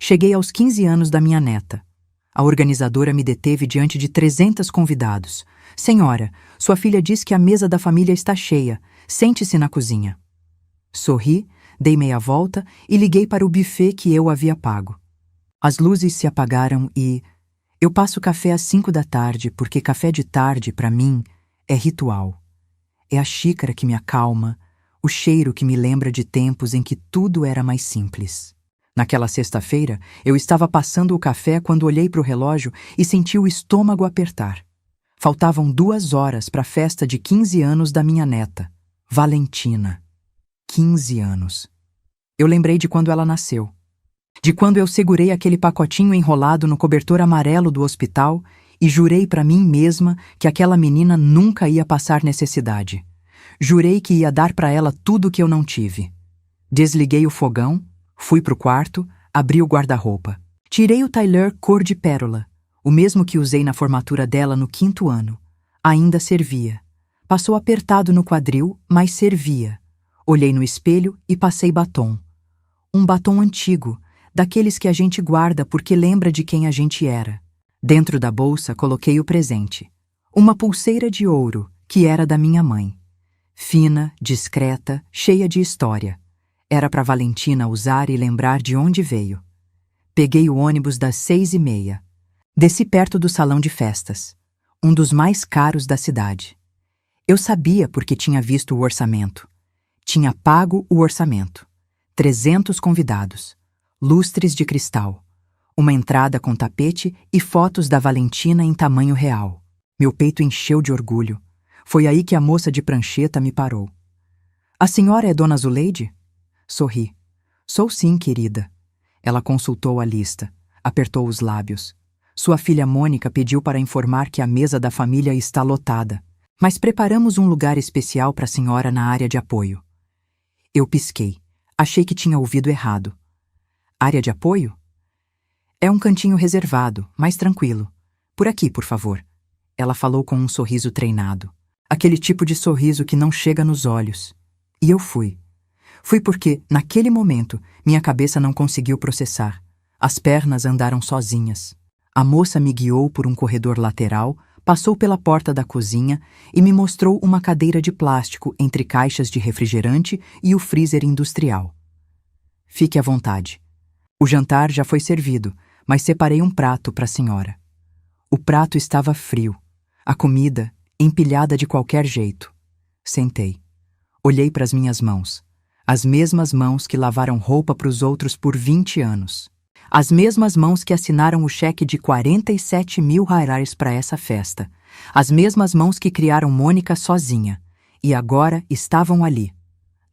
Cheguei aos 15 anos da minha neta. A organizadora me deteve diante de 300 convidados. Senhora, sua filha diz que a mesa da família está cheia. Sente-se na cozinha. Sorri, dei meia volta e liguei para o buffet que eu havia pago. As luzes se apagaram e... Eu passo café às 5 da tarde porque café de tarde, para mim, é ritual. É a xícara que me acalma, o cheiro que me lembra de tempos em que tudo era mais simples. Naquela sexta-feira, eu estava passando o café quando olhei para o relógio e senti o estômago apertar. Faltavam 2 horas para a festa de 15 anos da minha neta, Valentina. 15 anos. Eu lembrei de quando ela nasceu. De quando eu segurei aquele pacotinho enrolado no cobertor amarelo do hospital e jurei para mim mesma que aquela menina nunca ia passar necessidade. Jurei que ia dar para ela tudo que eu não tive. Desliguei o fogão, fui pro quarto, abri o guarda-roupa. Tirei o tailleur cor de pérola, o mesmo que usei na formatura dela no 5º ano. Ainda servia. Passou apertado no quadril, mas servia. Olhei no espelho e passei batom. Um batom antigo, daqueles que a gente guarda porque lembra de quem a gente era. Dentro da bolsa coloquei o presente. Uma pulseira de ouro, que era da minha mãe. Fina, discreta, cheia de história. Era para Valentina usar e lembrar de onde veio. Peguei o ônibus das 6h30. Desci perto do salão de festas, um dos mais caros da cidade. Eu sabia porque tinha visto o orçamento. Tinha pago o orçamento. 300 convidados. Lustres de cristal, uma entrada com tapete e fotos da Valentina em tamanho real. Meu peito encheu de orgulho. Foi aí que a moça de prancheta me parou. A senhora é Dona Zuleide? Sorri. Sou sim, querida. Ela consultou a lista, apertou os lábios. Sua filha Mônica pediu para informar que a mesa da família está lotada, mas preparamos um lugar especial para a senhora na área de apoio. Eu pisquei. Achei que tinha ouvido errado. Área de apoio? É um cantinho reservado, mais tranquilo. Por aqui, por favor. Ela falou com um sorriso treinado. Aquele tipo de sorriso que não chega nos olhos. E eu fui. Fui porque, naquele momento, minha cabeça não conseguiu processar. As pernas andaram sozinhas. A moça me guiou por um corredor lateral, passou pela porta da cozinha e me mostrou uma cadeira de plástico entre caixas de refrigerante e o freezer industrial. Fique à vontade. O jantar já foi servido, mas separei um prato para a senhora. O prato estava frio, a comida empilhada de qualquer jeito. Sentei. Olhei para as minhas mãos, as mesmas mãos que lavaram roupa para os outros por 20 anos. As mesmas mãos que assinaram o cheque de 47 mil reais para essa festa. As mesmas mãos que criaram Mônica sozinha. E agora estavam ali,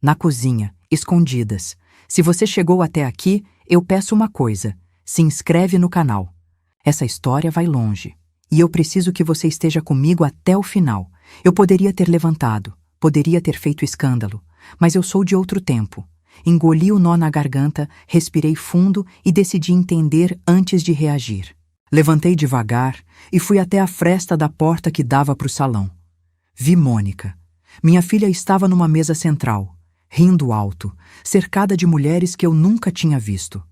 na cozinha, escondidas. Se você chegou até aqui, eu peço uma coisa. Se inscreve no canal. Essa história vai longe. E eu preciso que você esteja comigo até o final. Eu poderia ter levantado, poderia ter feito escândalo, mas eu sou de outro tempo. Engoli o nó na garganta, respirei fundo e decidi entender antes de reagir. Levantei devagar e fui até a fresta da porta que dava para o salão. Vi Mônica. Minha filha estava numa mesa central, rindo alto, cercada de mulheres que eu nunca tinha visto.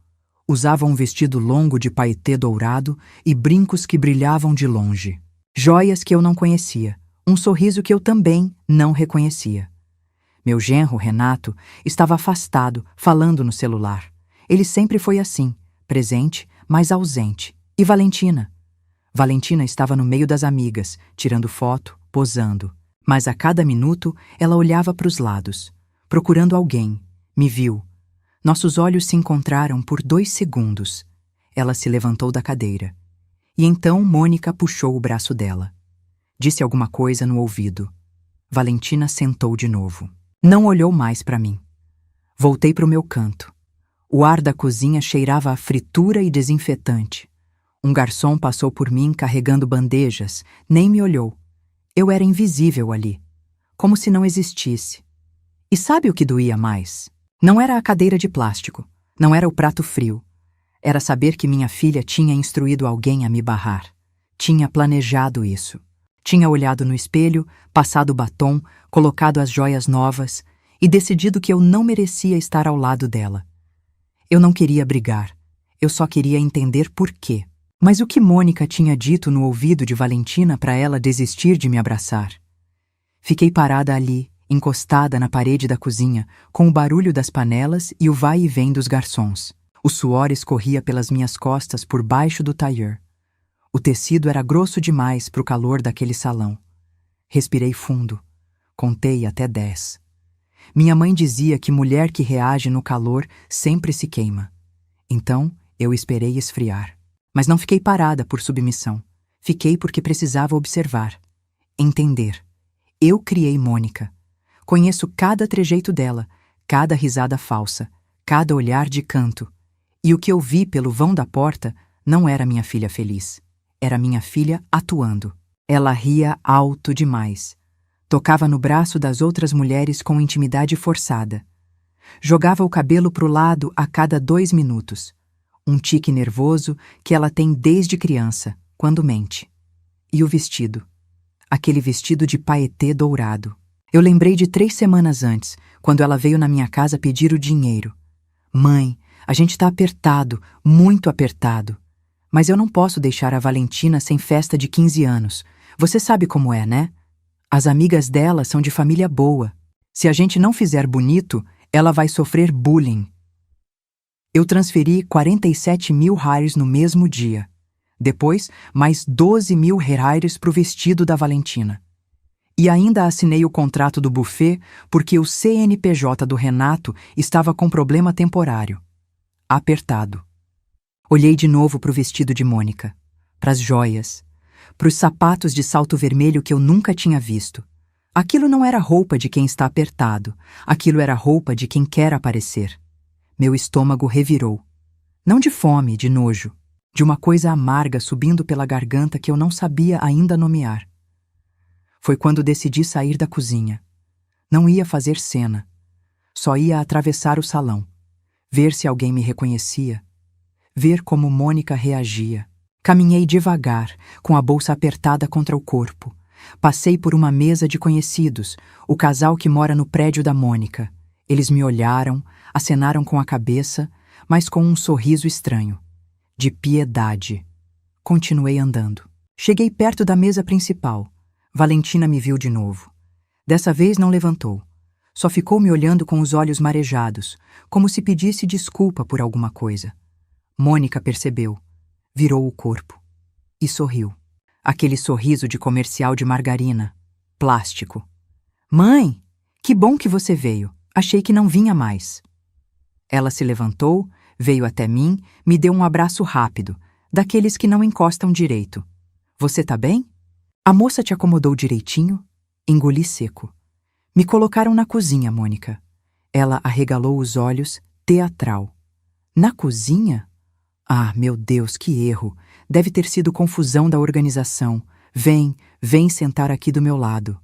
Usava um vestido longo de paetê dourado e brincos que brilhavam de longe. Joias que eu não conhecia, um sorriso que eu também não reconhecia. Meu genro, Renato, estava afastado, falando no celular. Ele sempre foi assim, presente, mas ausente. E Valentina? Valentina estava no meio das amigas, tirando foto, posando. Mas a cada minuto ela olhava para os lados, procurando alguém. Me viu. Nossos olhos se encontraram por 2 segundos. Ela se levantou da cadeira. E então Mônica puxou o braço dela. Disse alguma coisa no ouvido. Valentina sentou de novo. Não olhou mais para mim. Voltei para o meu canto. O ar da cozinha cheirava a fritura e desinfetante. Um garçom passou por mim carregando bandejas, nem me olhou. Eu era invisível ali, como se não existisse. E sabe o que doía mais? Não era a cadeira de plástico, não era o prato frio. Era saber que minha filha tinha instruído alguém a me barrar. Tinha planejado isso. Tinha olhado no espelho, passado o batom, colocado as joias novas e decidido que eu não merecia estar ao lado dela. Eu não queria brigar. Eu só queria entender por quê. Mas o que Mônica tinha dito no ouvido de Valentina para ela desistir de me abraçar? Fiquei parada ali, encostada na parede da cozinha, com o barulho das panelas e o vai e vem dos garçons. O suor escorria pelas minhas costas por baixo do tailleur. O tecido era grosso demais para o calor daquele salão. Respirei fundo. Contei até 10. Minha mãe dizia que mulher que reage no calor sempre se queima. Então, eu esperei esfriar. Mas não fiquei parada por submissão. Fiquei porque precisava observar. Entender. Eu criei Mônica. Conheço cada trejeito dela, cada risada falsa, cada olhar de canto. E o que eu vi pelo vão da porta não era minha filha feliz. Era minha filha atuando. Ela ria alto demais. Tocava no braço das outras mulheres com intimidade forçada. Jogava o cabelo pro lado a cada 2 minutos. Um tique nervoso que ela tem desde criança, quando mente. E o vestido. Aquele vestido de paetê dourado. Eu lembrei de 3 semanas antes, quando ela veio na minha casa pedir o dinheiro. Mãe, a gente tá apertado, muito apertado. Mas eu não posso deixar a Valentina sem festa de 15 anos. Você sabe como é, né? As amigas dela são de família boa. Se a gente não fizer bonito, ela vai sofrer bullying. Eu transferi 47 mil reais no mesmo dia. Depois, mais 12 mil reais para o vestido da Valentina. E ainda assinei o contrato do buffet porque o CNPJ do Renato estava com problema temporário. Apertado. Olhei de novo para o vestido de Mônica, para as joias, para os sapatos de salto vermelho que eu nunca tinha visto. Aquilo não era roupa de quem está apertado, aquilo era roupa de quem quer aparecer. Meu estômago revirou. Não de fome, de nojo, de uma coisa amarga subindo pela garganta que eu não sabia ainda nomear. Foi quando decidi sair da cozinha. Não ia fazer cena. Só ia atravessar o salão, ver se alguém me reconhecia, ver como Mônica reagia. Caminhei devagar, com a bolsa apertada contra o corpo. Passei por uma mesa de conhecidos, o casal que mora no prédio da Mônica. Eles me olharam, acenaram com a cabeça, mas com um sorriso estranho, de piedade. Continuei andando. Cheguei perto da mesa principal. Valentina me viu de novo. Dessa vez não levantou. Só ficou me olhando com os olhos marejados, como se pedisse desculpa por alguma coisa. Mônica percebeu, virou o corpo e sorriu. Aquele sorriso de comercial de margarina, plástico. Mãe, que bom que você veio. Achei que não vinha mais. Ela se levantou, veio até mim, me deu um abraço rápido, daqueles que não encostam direito. Você tá bem? A moça te acomodou direitinho? Engoli seco. Me colocaram na cozinha, Mônica. Ela arregalou os olhos, teatral. Na cozinha? Ah, meu Deus, que erro. Deve ter sido confusão da organização. Vem sentar aqui do meu lado.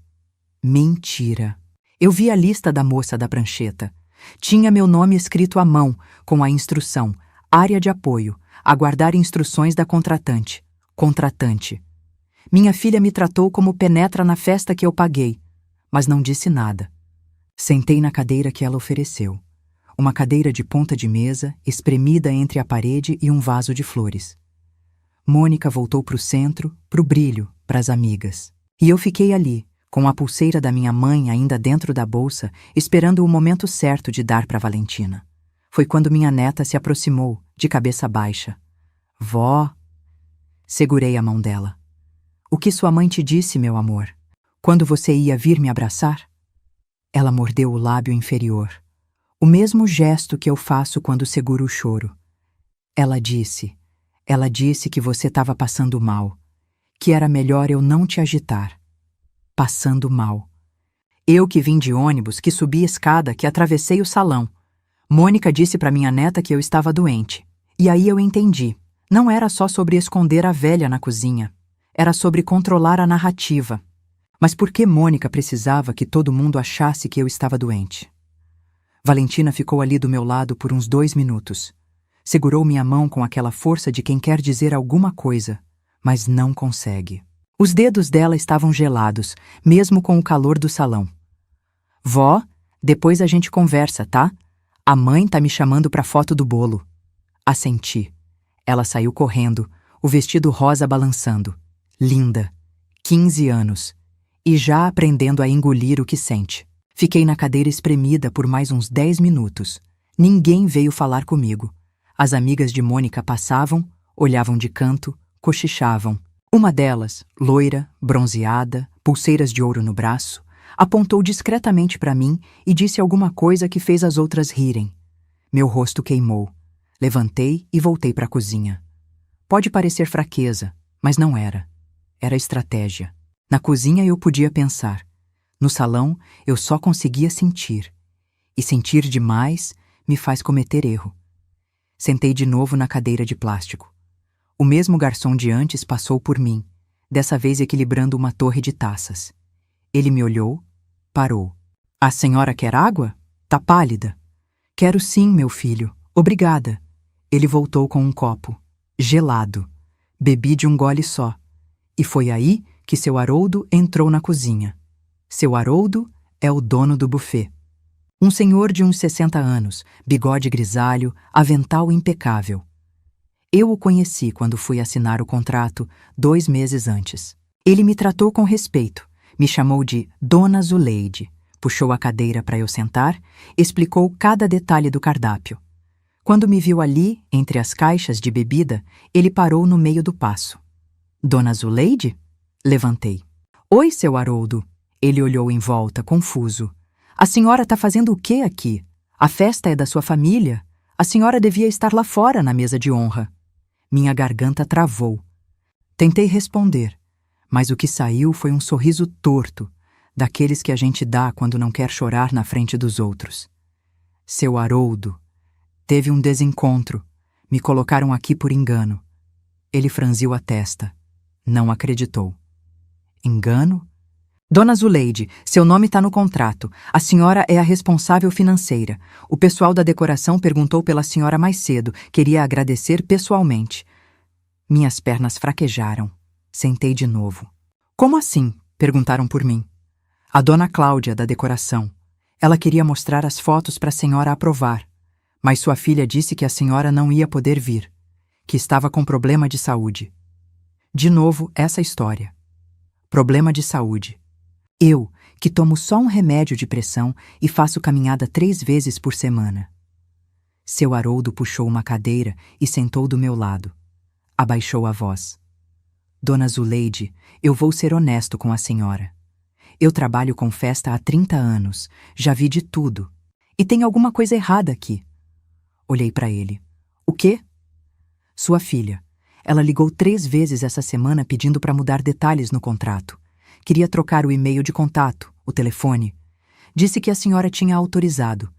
Mentira. Eu vi a lista da moça da prancheta. Tinha meu nome escrito à mão, com a instrução: área de apoio, aguardar instruções da contratante. Contratante. Minha filha me tratou como penetra na festa que eu paguei, mas não disse nada. Sentei na cadeira que ela ofereceu. Uma cadeira de ponta de mesa, espremida entre a parede e um vaso de flores. Mônica voltou para o centro, para o brilho, para as amigas. E eu fiquei ali, com a pulseira da minha mãe ainda dentro da bolsa, esperando o momento certo de dar para Valentina. Foi quando minha neta se aproximou, de cabeça baixa. Vó. Segurei a mão dela. O que sua mãe te disse, meu amor? Quando você ia vir me abraçar? Ela mordeu o lábio inferior. O mesmo gesto que eu faço quando seguro o choro. Ela disse que você estava passando mal, que era melhor eu não te agitar. Passando mal. Eu que vim de ônibus, que subi a escada, que atravessei o salão. Mônica disse para minha neta que eu estava doente. E aí eu entendi. Não era só sobre esconder a velha na cozinha. Era sobre controlar a narrativa. Mas por que Mônica precisava que todo mundo achasse que eu estava doente? Valentina ficou ali do meu lado por uns 2 minutos. Segurou minha mão com aquela força de quem quer dizer alguma coisa, mas não consegue. Os dedos dela estavam gelados, mesmo com o calor do salão. Vó, depois a gente conversa, tá? A mãe tá me chamando pra foto do bolo. Assenti. Ela saiu correndo, o vestido rosa balançando. Linda, 15 anos, e já aprendendo a engolir o que sente. Fiquei na cadeira espremida por mais uns 10 minutos. Ninguém veio falar comigo. As amigas de Mônica passavam, olhavam de canto, cochichavam. Uma delas, loira, bronzeada, pulseiras de ouro no braço, apontou discretamente para mim e disse alguma coisa que fez as outras rirem. Meu rosto queimou. Levantei e voltei para a cozinha. Pode parecer fraqueza, mas não era. Era estratégia. Na cozinha eu podia pensar. No salão eu só conseguia sentir. E sentir demais me faz cometer erro. Sentei de novo na cadeira de plástico. O mesmo garçom de antes passou por mim, dessa vez equilibrando uma torre de taças. Ele me olhou, parou. A senhora quer água? Tá pálida. Quero sim, meu filho. Obrigada. Ele voltou com um copo, gelado. Bebi de um gole só. E foi aí que seu Haroldo entrou na cozinha. Seu Haroldo é o dono do buffet. Um senhor de uns 60 anos, bigode grisalho, avental impecável. Eu o conheci quando fui assinar o contrato 2 meses antes. Ele me tratou com respeito, me chamou de Dona Zuleide, puxou a cadeira para eu sentar, explicou cada detalhe do cardápio. Quando me viu ali, entre as caixas de bebida, ele parou no meio do passo. Dona Zuleide? Levantei. Oi, seu Haroldo. Ele olhou em volta, confuso. A senhora está fazendo o quê aqui? A festa é da sua família. A senhora devia estar lá fora na mesa de honra. Minha garganta travou. Tentei responder, mas o que saiu foi um sorriso torto, daqueles que a gente dá quando não quer chorar na frente dos outros. Seu Haroldo. Teve um desencontro. Me colocaram aqui por engano. Ele franziu a testa. Não acreditou. Engano? Dona Zuleide, seu nome está no contrato. A senhora é a responsável financeira. O pessoal da decoração perguntou pela senhora mais cedo. Queria agradecer pessoalmente. Minhas pernas fraquejaram. Sentei de novo. Como assim? Perguntaram por mim. A dona Cláudia, da decoração. Ela queria mostrar as fotos para a senhora aprovar. Mas sua filha disse que a senhora não ia poder vir. Que estava com problema de saúde. De novo, essa história. Problema de saúde. Eu, que tomo só um remédio de pressão e faço caminhada 3 vezes por semana. Seu Haroldo puxou uma cadeira e sentou do meu lado. Abaixou a voz. Dona Zuleide, eu vou ser honesto com a senhora. Eu trabalho com festa há 30 anos, já vi de tudo. E tem alguma coisa errada aqui. Olhei para ele. O quê? Sua filha. Ela ligou 3 vezes essa semana pedindo para mudar detalhes no contrato. Queria trocar o e-mail de contato, o telefone. Disse que a senhora tinha autorizado.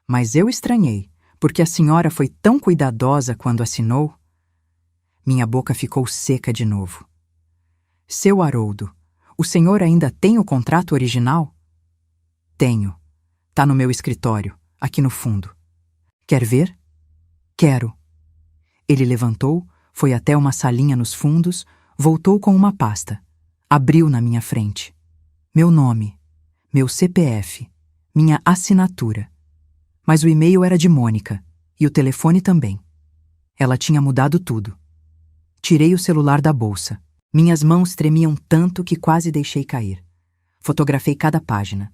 Mas eu estranhei, porque a senhora foi tão cuidadosa quando assinou. Minha boca ficou seca de novo. Seu Haroldo, o senhor ainda tem o contrato original? Tenho. Tá no meu escritório, aqui no fundo. Quer ver? Quero. Ele levantou, foi até uma salinha nos fundos, voltou com uma pasta. Abriu na minha frente. Meu nome, meu CPF, minha assinatura. Mas o e-mail era de Mônica, e o telefone também. Ela tinha mudado tudo. Tirei o celular da bolsa. Minhas mãos tremiam tanto que quase deixei cair. Fotografei cada página.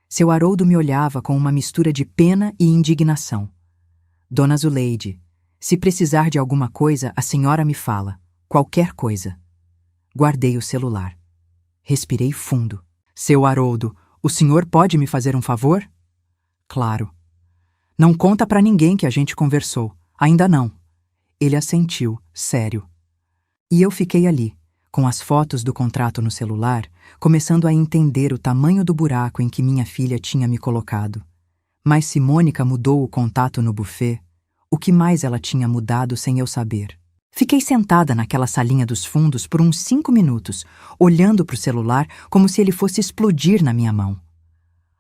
Seu Haroldo me olhava com uma mistura de pena e indignação. Dona Zuleide, se precisar de alguma coisa, a senhora me fala. Qualquer coisa. Guardei o celular. Respirei fundo. Seu Haroldo, o senhor pode me fazer um favor? Claro. Não conta pra ninguém que a gente conversou. Ainda não. Ele assentiu, sério. E eu fiquei ali, com as fotos do contrato no celular, começando a entender o tamanho do buraco em que minha filha tinha me colocado. Mas se Mônica mudou o contato no buffet, o que mais ela tinha mudado sem eu saber? Fiquei sentada naquela salinha dos fundos por uns 5 minutos, olhando para o celular como se ele fosse explodir na minha mão.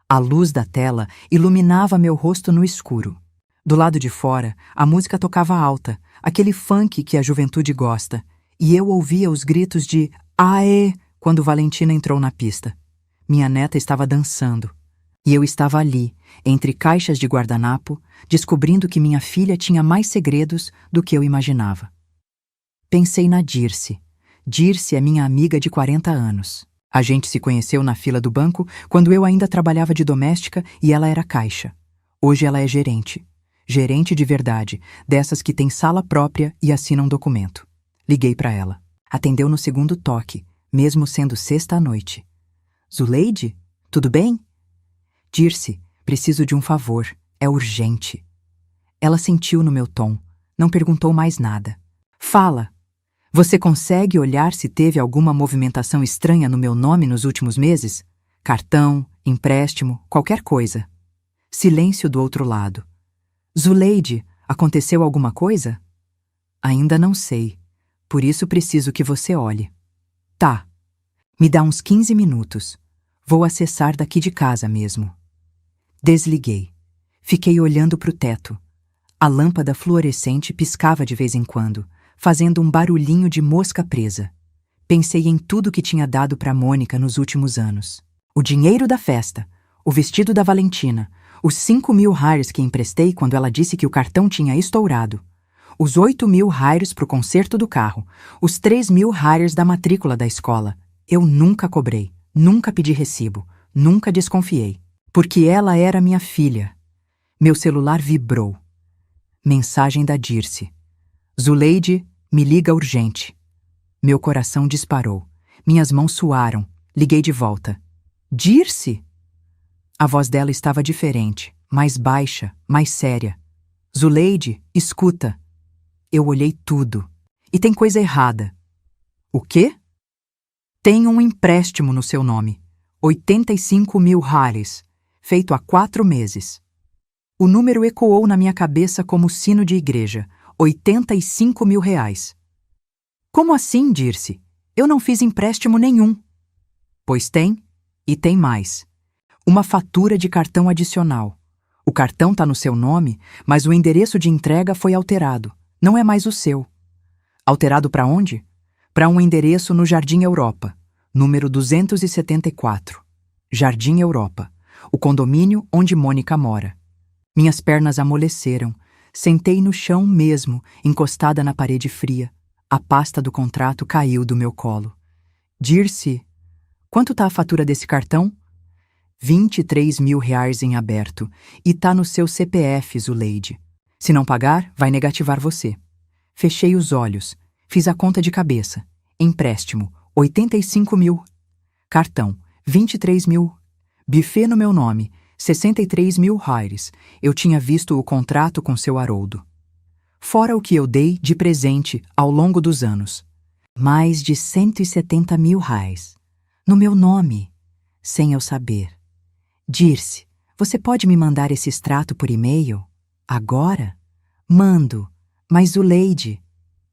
A luz da tela iluminava meu rosto no escuro. Do lado de fora, a música tocava alta, aquele funk que a juventude gosta, e eu ouvia os gritos de "Aê!" quando Valentina entrou na pista. Minha neta estava dançando. E eu estava ali, entre caixas de guardanapo, descobrindo que minha filha tinha mais segredos do que eu imaginava. Pensei na Dirce. Dirce é minha amiga de 40 anos. A gente se conheceu na fila do banco quando eu ainda trabalhava de doméstica e ela era caixa. Hoje ela é gerente. Gerente de verdade, dessas que tem sala própria e assina um documento. Liguei para ela. Atendeu no segundo toque, mesmo sendo sexta à noite. Zuleide? Tudo bem? Dirce, preciso de um favor. É urgente. Ela sentiu no meu tom. Não perguntou mais nada. Fala. Você consegue olhar se teve alguma movimentação estranha no meu nome nos últimos meses? Cartão, empréstimo, qualquer coisa. Silêncio do outro lado. Zuleide, aconteceu alguma coisa? Ainda não sei. Por isso preciso que você olhe. Tá. Me dá uns 15 minutos. Vou acessar daqui de casa mesmo. Desliguei. Fiquei olhando para o teto. A lâmpada fluorescente piscava de vez em quando, fazendo um barulhinho de mosca presa. Pensei em tudo que tinha dado para Mônica nos últimos anos. O dinheiro da festa, o vestido da Valentina, os 5.000 reais que emprestei quando ela disse que o cartão tinha estourado, os 8.000 reais para o conserto do carro, os 3.000 reais da matrícula da escola. Eu nunca cobrei, nunca pedi recibo, nunca desconfiei. Porque ela era minha filha. Meu celular vibrou. Mensagem da Dirce. Zuleide, me liga urgente. Meu coração disparou. Minhas mãos suaram. Liguei de volta. Dirce? A voz dela estava diferente, mais baixa, mais séria. Zuleide, escuta. Eu olhei tudo. E tem coisa errada. O quê? Tem um empréstimo no seu nome. 85.000 reais. Feito há 4 meses. O número ecoou na minha cabeça como sino de igreja. 85.000 reais. Como assim, Dirce? Eu não fiz empréstimo nenhum. Pois tem, e tem mais. Uma fatura de cartão adicional. O cartão está no seu nome, mas o endereço de entrega foi alterado. Não é mais o seu. Alterado para onde? Para um endereço no Jardim Europa, número 274. Jardim Europa. O condomínio onde Mônica mora. Minhas pernas amoleceram. Sentei no chão mesmo, encostada na parede fria. A pasta do contrato caiu do meu colo. Dirce, quanto tá a fatura desse cartão? 23.000 reais em aberto. E tá no seu CPF, Zuleide. Se não pagar, vai negativar você. Fechei os olhos. Fiz a conta de cabeça. Empréstimo, 85.000. Cartão, 23.000. Buffet no meu nome, 63.000 reais. Eu tinha visto o contrato com seu Haroldo. Fora o que eu dei de presente ao longo dos anos. Mais de 170.000 reais. No meu nome, sem eu saber. Dirce, você pode me mandar esse extrato por e-mail? Agora? Mando. Mas Zuleide,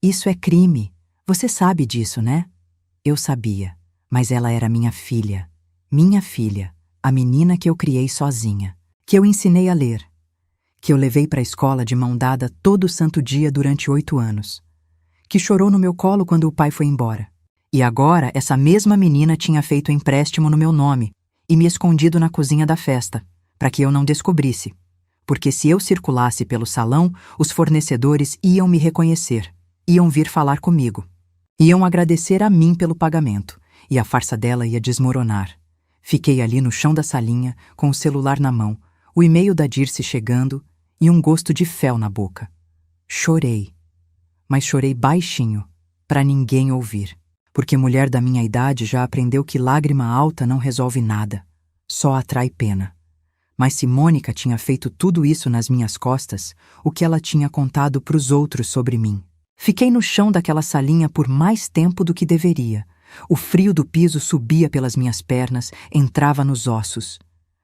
isso é crime. Você sabe disso, né? Eu sabia, mas ela era minha filha. Minha filha. A menina que eu criei sozinha, que eu ensinei a ler, que eu levei para a escola de mão dada todo santo dia durante 8 anos, que chorou no meu colo quando o pai foi embora. E agora essa mesma menina tinha feito empréstimo no meu nome e me escondido na cozinha da festa, para que eu não descobrisse, porque se eu circulasse pelo salão, os fornecedores iam me reconhecer, iam vir falar comigo, iam agradecer a mim pelo pagamento, e a farsa dela ia desmoronar. Fiquei ali no chão da salinha, com o celular na mão, o e-mail da Dirce chegando e um gosto de fel na boca. Chorei. Mas chorei baixinho, para ninguém ouvir. Porque mulher da minha idade já aprendeu que lágrima alta não resolve nada, só atrai pena. Mas se Mônica tinha feito tudo isso nas minhas costas, o que ela tinha contado pros outros sobre mim? Fiquei no chão daquela salinha por mais tempo do que deveria. O frio do piso subia pelas minhas pernas, entrava nos ossos.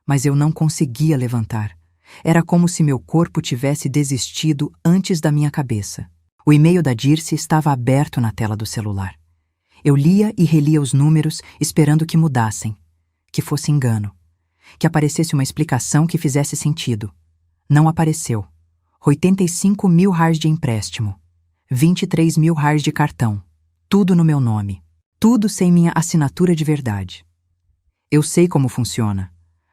Mas eu não conseguia levantar. Era como se meu corpo tivesse desistido antes da minha cabeça. O e-mail da Dirce estava aberto na tela do celular. Eu lia e relia os números, esperando que mudassem. Que fosse engano. Que aparecesse uma explicação que fizesse sentido. Não apareceu. 85.000 reais de empréstimo. 23.000 reais de cartão. Tudo no meu nome. Tudo sem minha assinatura de verdade. Eu sei como funciona,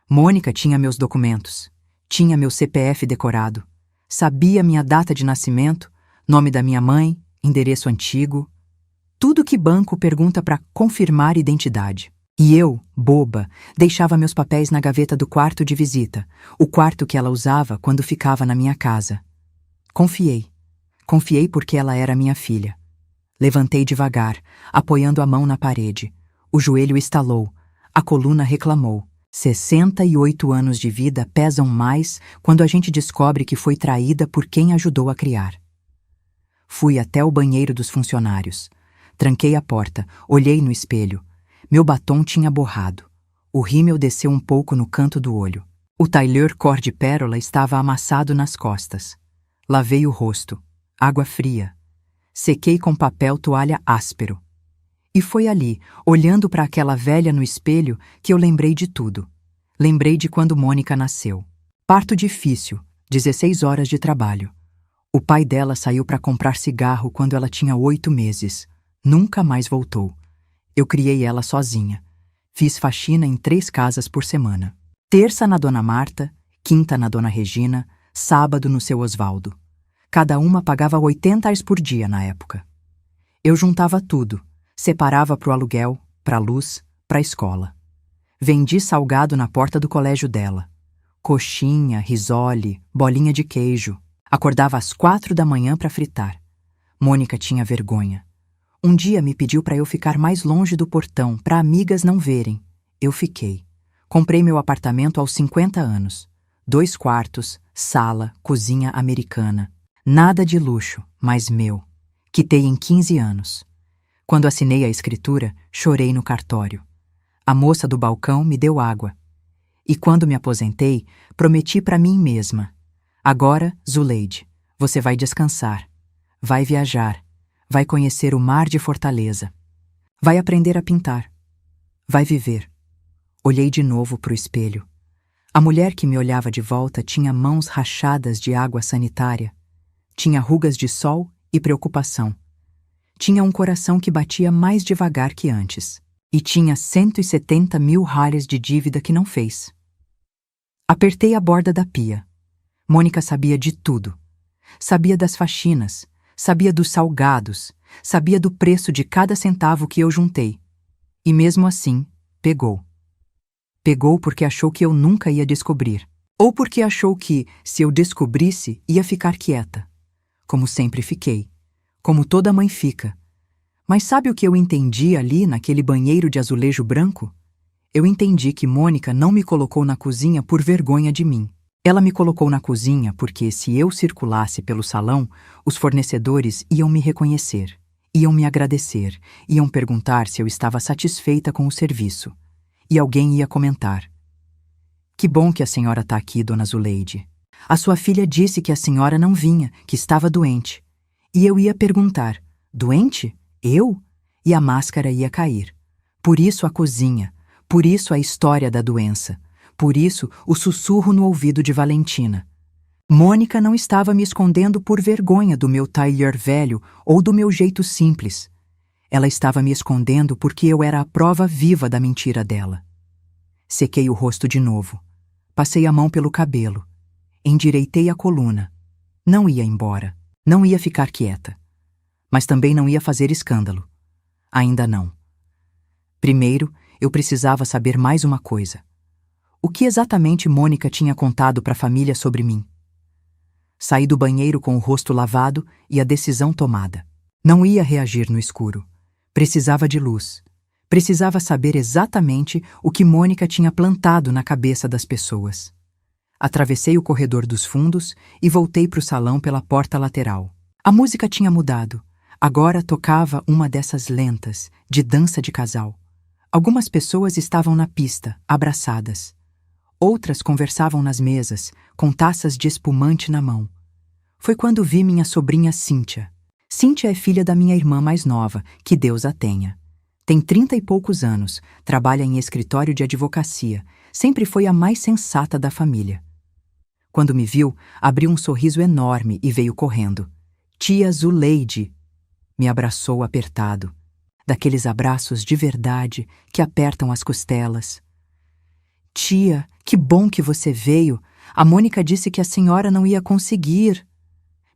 Mônica tinha meus documentos, tinha meu CPF decorado, sabia minha data de nascimento, nome da minha mãe, endereço antigo. Tudo que banco pergunta para confirmar identidade. E eu, boba, deixava meus papéis na gaveta do quarto de visita, o quarto que ela usava quando ficava na minha casa. Confiei. Confiei porque ela era minha filha. Levantei devagar, apoiando a mão na parede. O joelho estalou, a coluna reclamou. 68 anos de vida pesam mais quando a gente descobre que foi traída por quem ajudou a criar. Fui até o banheiro dos funcionários. Tranquei a porta, olhei no espelho. Meu batom tinha borrado. O rímel desceu um pouco no canto do olho. O tailleur cor de pérola estava amassado nas costas. Lavei o rosto. Água fria. Sequei com papel toalha áspero. E foi ali, olhando para aquela velha no espelho, que eu lembrei de tudo. Lembrei de quando Mônica nasceu. Parto difícil, 16 horas de trabalho. O pai dela saiu para comprar cigarro quando ela tinha 8 meses. Nunca mais voltou. Eu criei ela sozinha. Fiz faxina em 3 casas por semana. Terça na Dona Marta, quinta na Dona Regina, sábado no seu Osvaldo. Cada uma pagava 80 reais por dia na época. Eu juntava tudo, separava para o aluguel, para a luz, para a escola. Vendi salgado na porta do colégio dela. Coxinha, risole, bolinha de queijo. Acordava às 4 da manhã para fritar. Mônica tinha vergonha. Um dia me pediu para eu ficar mais longe do portão, para amigas não verem. Eu fiquei. Comprei meu apartamento aos 50 anos. 2 quartos, sala, cozinha americana. Nada de luxo, mas meu. Quitei em 15 anos. Quando assinei a escritura, chorei no cartório. A moça do balcão me deu água. E quando me aposentei, prometi para mim mesma. Agora, Zuleide, você vai descansar. Vai viajar. Vai conhecer o mar de Fortaleza. Vai aprender a pintar. Vai viver. Olhei de novo para o espelho. A mulher que me olhava de volta tinha mãos rachadas de água sanitária. Tinha rugas de sol e preocupação. Tinha um coração que batia mais devagar que antes. E tinha 170 mil reais de dívida que não fez. Apertei a borda da pia. Mônica sabia de tudo. Sabia das faxinas. Sabia dos salgados, sabia do preço de cada centavo que eu juntei. E mesmo assim, pegou. Pegou porque achou que eu nunca ia descobrir. Ou porque achou que, se eu descobrisse, ia ficar quieta. Como sempre fiquei. Como toda mãe fica. Mas sabe o que eu entendi ali naquele banheiro de azulejo branco? Eu entendi que Mônica não me colocou na cozinha por vergonha de mim. Ela me colocou na cozinha porque, se eu circulasse pelo salão, os fornecedores iam me reconhecer, iam me agradecer, iam perguntar se eu estava satisfeita com o serviço. E alguém ia comentar: "Que bom que a senhora está aqui, dona Zuleide. A sua filha disse que a senhora não vinha, que estava doente." E eu ia perguntar: "Doente? Eu?" E a máscara ia cair. Por isso a cozinha, por isso a história da doença. Por isso, o sussurro no ouvido de Valentina. Mônica não estava me escondendo por vergonha do meu tailleur velho ou do meu jeito simples. Ela estava me escondendo porque eu era a prova viva da mentira dela. Sequei o rosto de novo. Passei a mão pelo cabelo. Endireitei a coluna. Não ia embora. Não ia ficar quieta. Mas também não ia fazer escândalo. Ainda não. Primeiro, eu precisava saber mais uma coisa. O que exatamente Mônica tinha contado para a família sobre mim? Saí do banheiro com o rosto lavado e a decisão tomada. Não ia reagir no escuro. Precisava de luz. Precisava saber exatamente o que Mônica tinha plantado na cabeça das pessoas. Atravessei o corredor dos fundos e voltei para o salão pela porta lateral. A música tinha mudado. Agora tocava uma dessas lentas, de dança de casal. Algumas pessoas estavam na pista, abraçadas. Outras conversavam nas mesas, com taças de espumante na mão. Foi quando vi minha sobrinha Cíntia. Cíntia é filha da minha irmã mais nova, que Deus a tenha. Tem 30 e poucos anos, trabalha em escritório de advocacia, sempre foi a mais sensata da família. Quando me viu, abriu um sorriso enorme e veio correndo. "Tia Zuleide!" Me abraçou apertado. Daqueles abraços de verdade que apertam as costelas. Tia, que bom que você veio. A Mônica disse que a senhora não ia conseguir.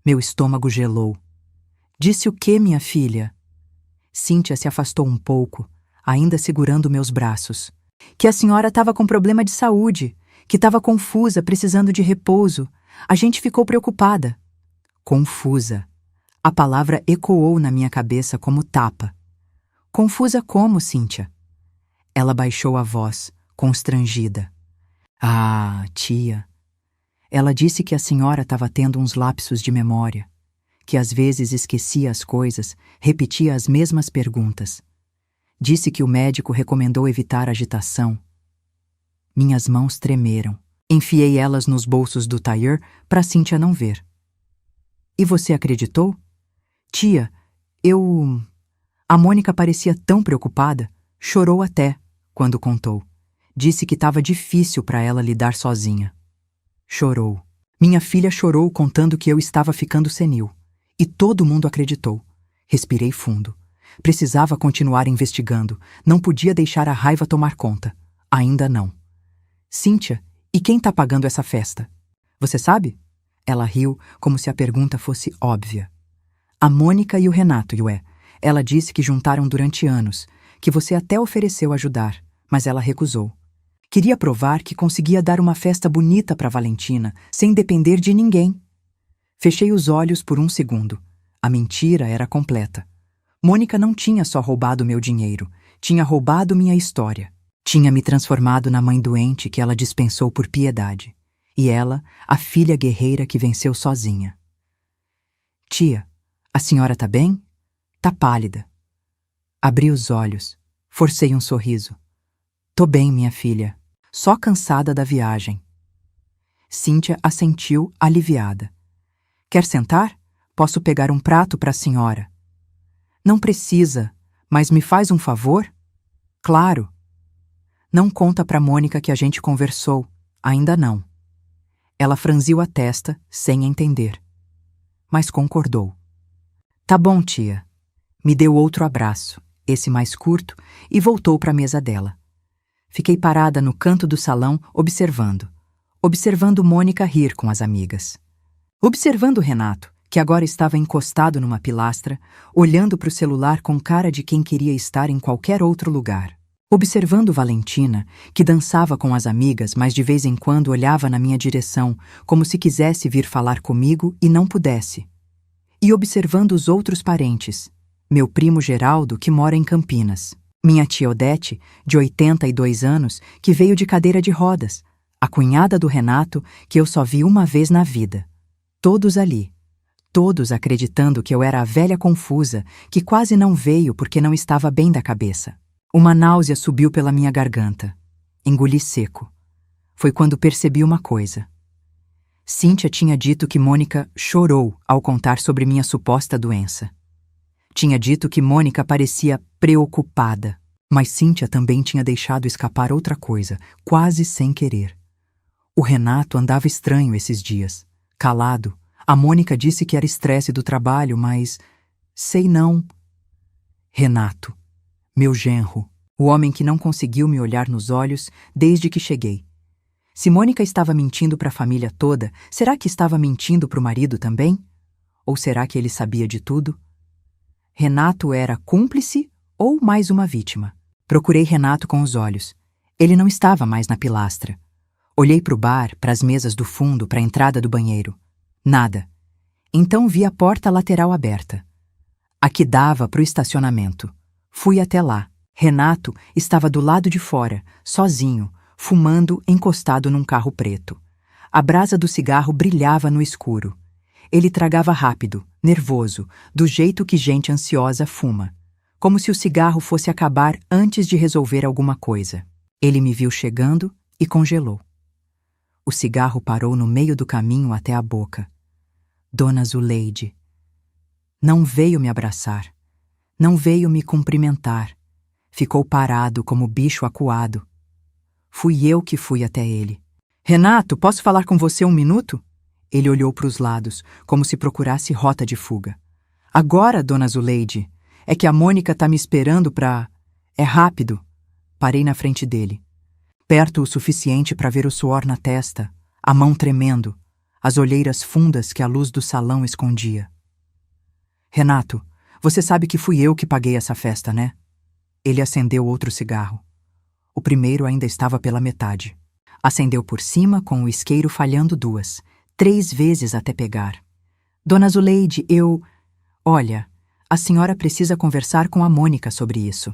Meu estômago gelou. Disse o quê, minha filha? Cíntia se afastou um pouco, ainda segurando meus braços. Que a senhora estava com problema de saúde, que estava confusa, precisando de repouso. A gente ficou preocupada. Confusa. A palavra ecoou na minha cabeça como tapa. Confusa como, Cíntia? Ela baixou a voz, constrangida. Ah, tia. Ela disse que a senhora estava tendo uns lapsos de memória, que às vezes esquecia as coisas, repetia as mesmas perguntas. Disse que o médico recomendou evitar agitação. Minhas mãos tremeram. Enfiei elas nos bolsos do tailleur para Cíntia não ver. E você acreditou? Tia, A Mônica parecia tão preocupada, chorou até, quando contou. Disse que estava difícil para ela lidar sozinha. Chorou. Minha filha chorou contando que eu estava ficando senil. E todo mundo acreditou. Respirei fundo. Precisava continuar investigando. Não podia deixar a raiva tomar conta. Ainda não. Cíntia, e quem tá pagando essa festa? Você sabe? Ela riu, como se a pergunta fosse óbvia. A Mônica e o Renato, Ué. Ela disse que juntaram durante anos, que você até ofereceu ajudar, mas ela recusou. Queria provar que conseguia dar uma festa bonita para Valentina, sem depender de ninguém. Fechei os olhos por um segundo. A mentira era completa. Mônica não tinha só roubado meu dinheiro, tinha roubado minha história. Tinha me transformado na mãe doente que ela dispensou por piedade. E ela, a filha guerreira que venceu sozinha. Tia, a senhora tá bem? Tá pálida. Abri os olhos. Forcei um sorriso. Tô bem, minha filha. Só cansada da viagem. Cíntia assentiu, aliviada. Quer sentar? Posso pegar um prato para a senhora. Não precisa, mas me faz um favor? Claro. Não conta para Mônica que a gente conversou. Ainda não. Ela franziu a testa, sem entender. Mas concordou. Tá bom, tia. Me deu outro abraço, esse mais curto, e voltou para a mesa dela. Fiquei parada no canto do salão, observando Mônica rir com as amigas. Observando Renato, que agora estava encostado numa pilastra, olhando para o celular com cara de quem queria estar em qualquer outro lugar. Observando Valentina, que dançava com as amigas, mas de vez em quando olhava na minha direção, como se quisesse vir falar comigo e não pudesse. E observando os outros parentes, meu primo Geraldo, que mora em Campinas, minha tia Odete, de 82 anos, que veio de cadeira de rodas, a cunhada do Renato, que eu só vi uma vez na vida. Todos ali. Todos acreditando que eu era a velha confusa, que quase não veio porque não estava bem da cabeça. Uma náusea subiu pela minha garganta. Engoli seco. Foi quando percebi uma coisa. Cíntia tinha dito que Mônica chorou ao contar sobre minha suposta doença. Tinha dito que Mônica parecia preocupada, mas Cíntia também tinha deixado escapar outra coisa, quase sem querer. O Renato andava estranho esses dias, calado. A Mônica disse que era estresse do trabalho, mas... sei não. Renato. Meu genro, o homem que não conseguiu me olhar nos olhos desde que cheguei. Se Mônica estava mentindo para a família toda, será que estava mentindo para o marido também? Ou será que ele sabia de tudo? Renato era cúmplice ou mais uma vítima? Procurei Renato com os olhos. Ele não estava mais na pilastra. Olhei para o bar, para as mesas do fundo, para a entrada do banheiro. Nada. Então vi a porta lateral aberta. A que dava para o estacionamento. Fui até lá. Renato estava do lado de fora, sozinho, fumando, encostado num carro preto. A brasa do cigarro brilhava no escuro. Ele tragava rápido, nervoso, do jeito que gente ansiosa fuma, como se o cigarro fosse acabar antes de resolver alguma coisa. Ele me viu chegando e congelou. O cigarro parou no meio do caminho até a boca. Dona Zuleide. Não veio me abraçar. Não veio me cumprimentar. Ficou parado como bicho acuado. Fui eu que fui até ele. Renato, posso falar com você um minuto? Ele olhou para os lados, como se procurasse rota de fuga. Agora, dona Zuleide, é que a Mônica tá me esperando pra... É rápido. Parei na frente dele. perto o suficiente para ver o suor na testa, a mão tremendo, as olheiras fundas que a luz do salão escondia. Renato, você sabe que fui eu que paguei essa festa, né? Ele acendeu outro cigarro. O primeiro ainda estava pela metade. Acendeu por cima com o isqueiro falhando 2, 3 vezes até pegar. Dona Zuleide, Olha, a senhora precisa conversar com a Mônica sobre isso.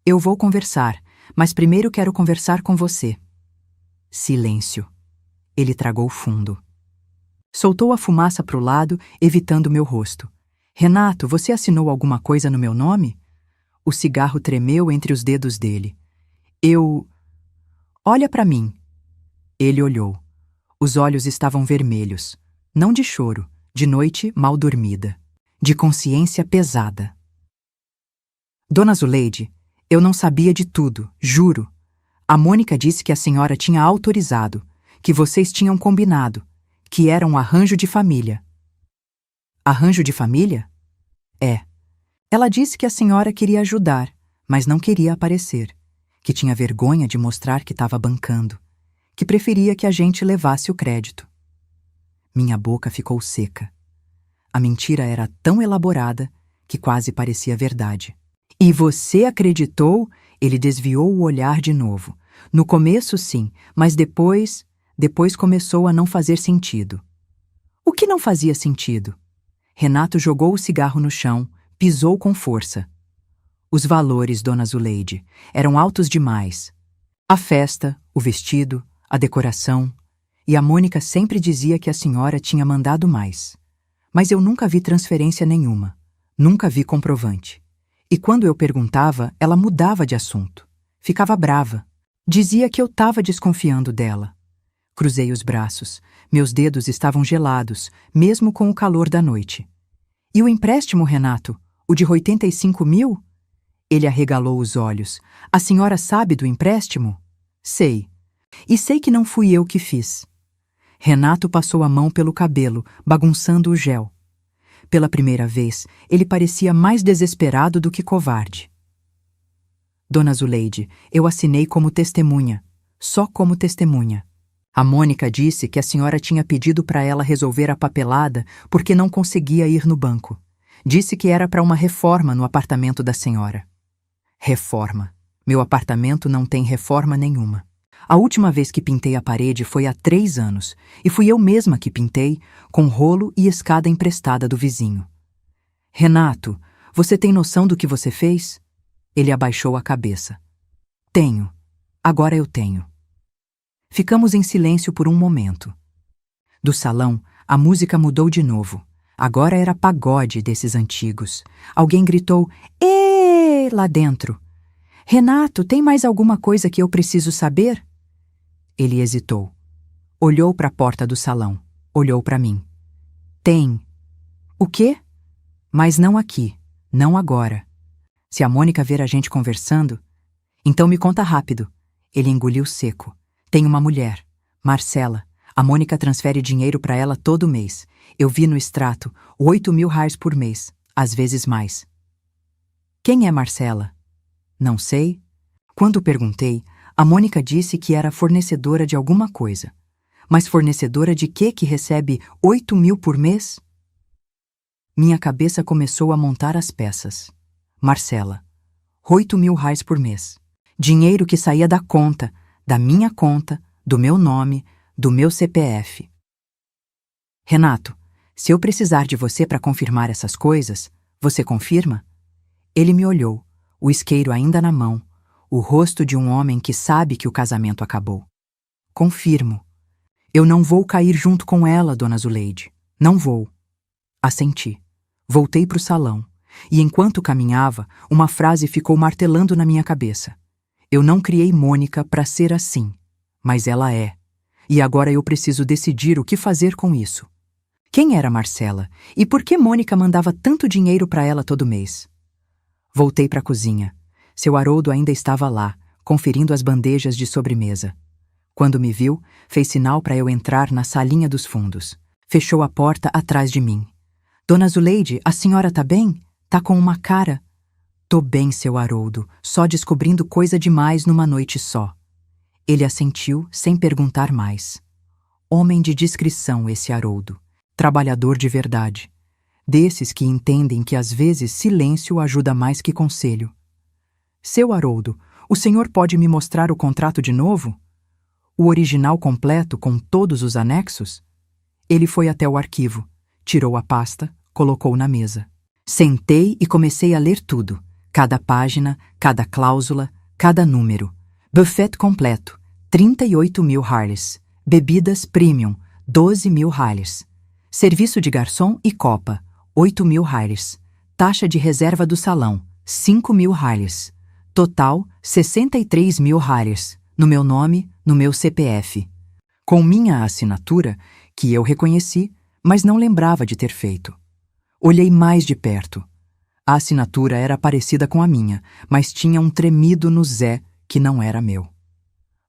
Eu vou conversar, mas primeiro quero conversar com você. Silêncio. Ele tragou fundo. Soltou a fumaça para o lado, evitando meu rosto. Renato, você assinou alguma coisa no meu nome? O cigarro tremeu entre os dedos dele. Olha para mim. Ele olhou. Os olhos estavam vermelhos. Não de choro, de noite mal dormida. De consciência pesada. Dona Zuleide, eu não sabia de tudo, juro. A Mônica disse que a senhora tinha autorizado, que vocês tinham combinado, que era um arranjo de família. Arranjo de família? É. Ela disse que a senhora queria ajudar, mas não queria aparecer, que tinha vergonha de mostrar que estava bancando, que preferia que a gente levasse o crédito. Minha boca ficou seca. A mentira era tão elaborada que quase parecia verdade. E você acreditou? Ele desviou o olhar de novo. No começo, sim, mas depois começou a não fazer sentido. O que não fazia sentido? Renato jogou o cigarro no chão, pisou com força. Os valores, Dona Zuleide, eram altos demais. A festa, o vestido, a decoração. E a Mônica sempre dizia que a senhora tinha mandado mais. Mas eu nunca vi transferência nenhuma. Nunca vi comprovante. E quando eu perguntava, ela mudava de assunto. Ficava brava. Dizia que eu estava desconfiando dela. Cruzei os braços. Meus dedos estavam gelados, mesmo com o calor da noite. E o empréstimo, Renato? O de 85 mil? Ele arregalou os olhos. A senhora sabe do empréstimo? Sei. E sei que não fui eu que fiz. Renato passou a mão pelo cabelo, bagunçando o gel. Pela primeira vez, ele parecia mais desesperado do que covarde. Dona Zuleide, eu assinei como testemunha. Só como testemunha. A Mônica disse que a senhora tinha pedido para ela resolver a papelada porque não conseguia ir no banco. Disse que era para uma reforma no apartamento da senhora. Reforma. Meu apartamento não tem reforma nenhuma. A última vez que pintei a parede foi há 3 anos, e fui eu mesma que pintei, com rolo e escada emprestada do vizinho. Renato, você tem noção do que você fez? Ele abaixou a cabeça. Tenho. Agora eu tenho. Ficamos em silêncio por um momento. Do salão, a música mudou de novo. Agora era pagode desses antigos. Alguém gritou, "Ê!" lá dentro. Renato, tem mais alguma coisa que eu preciso saber? Ele hesitou. Olhou para a porta do salão. Olhou para mim. Tem. O quê? Mas não aqui. Não agora. Se a Mônica ver a gente conversando... Então me conta rápido. Ele engoliu seco. Tem uma mulher. Marcela. A Mônica transfere dinheiro para ela todo mês. Eu vi no extrato. 8 mil reais por mês. Às vezes mais. Quem é Marcela? Não sei. Quando perguntei, a Mônica disse que era fornecedora de alguma coisa. Mas fornecedora de quê que recebe 8 mil por mês? Minha cabeça começou a montar as peças. Marcela. 8 mil reais por mês. Dinheiro que saía da conta, da minha conta, do meu nome, do meu CPF. Renato, se eu precisar de você para confirmar essas coisas, você confirma? Ele me olhou, o isqueiro ainda na mão, o rosto de um homem que sabe que o casamento acabou. Confirmo. Eu não vou cair junto com ela, Dona Zuleide. Não vou. Assenti. Voltei para o salão, e enquanto caminhava, uma frase ficou martelando na minha cabeça. Eu não criei Mônica para ser assim, mas ela é. E agora eu preciso decidir o que fazer com isso. Quem era Marcela? E por que Mônica mandava tanto dinheiro para ela todo mês? Voltei para a cozinha. Seu Haroldo ainda estava lá, conferindo as bandejas de sobremesa. Quando me viu, fez sinal para eu entrar na salinha dos fundos. Fechou a porta atrás de mim. Dona Zuleide, a senhora tá bem? Tá com uma cara... Tô bem, seu Haroldo, só descobrindo coisa demais numa noite só. Ele assentiu sem perguntar mais. Homem de discrição esse Haroldo, trabalhador de verdade. Desses que entendem que às vezes silêncio ajuda mais que conselho. Seu Haroldo, o senhor pode me mostrar o contrato de novo? O original completo com todos os anexos? Ele foi até o arquivo, tirou a pasta, colocou na mesa. Sentei e comecei a ler tudo. Cada página, cada cláusula, cada número. Buffet completo, 38.000 Harleys. Bebidas premium, 12.000 Harleys. Serviço de garçom e copa, 8.000 Harleys. Taxa de reserva do salão, 5.000 Harleys. Total, 63.000 Harleys. No meu nome, no meu CPF. Com minha assinatura, que eu reconheci, mas não lembrava de ter feito. Olhei mais de perto. A assinatura era parecida com a minha, mas tinha um tremido no Zé que não era meu.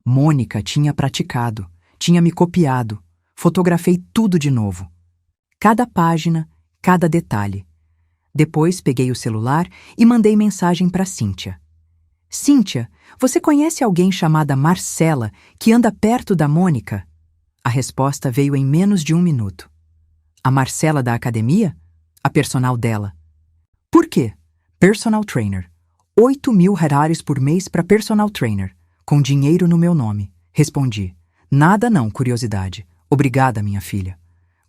Mônica tinha praticado, tinha me copiado. Fotografei tudo de novo. Cada página, cada detalhe. Depois peguei o celular e mandei mensagem para Cíntia. Cíntia, você conhece alguém chamada Marcela que anda perto da Mônica? A resposta veio em menos de 1 minuto. A Marcela da academia? A personal dela. Por quê? Personal trainer. 8.000 reais por mês para personal trainer, com dinheiro no meu nome. Respondi. Nada não, curiosidade. Obrigada, minha filha.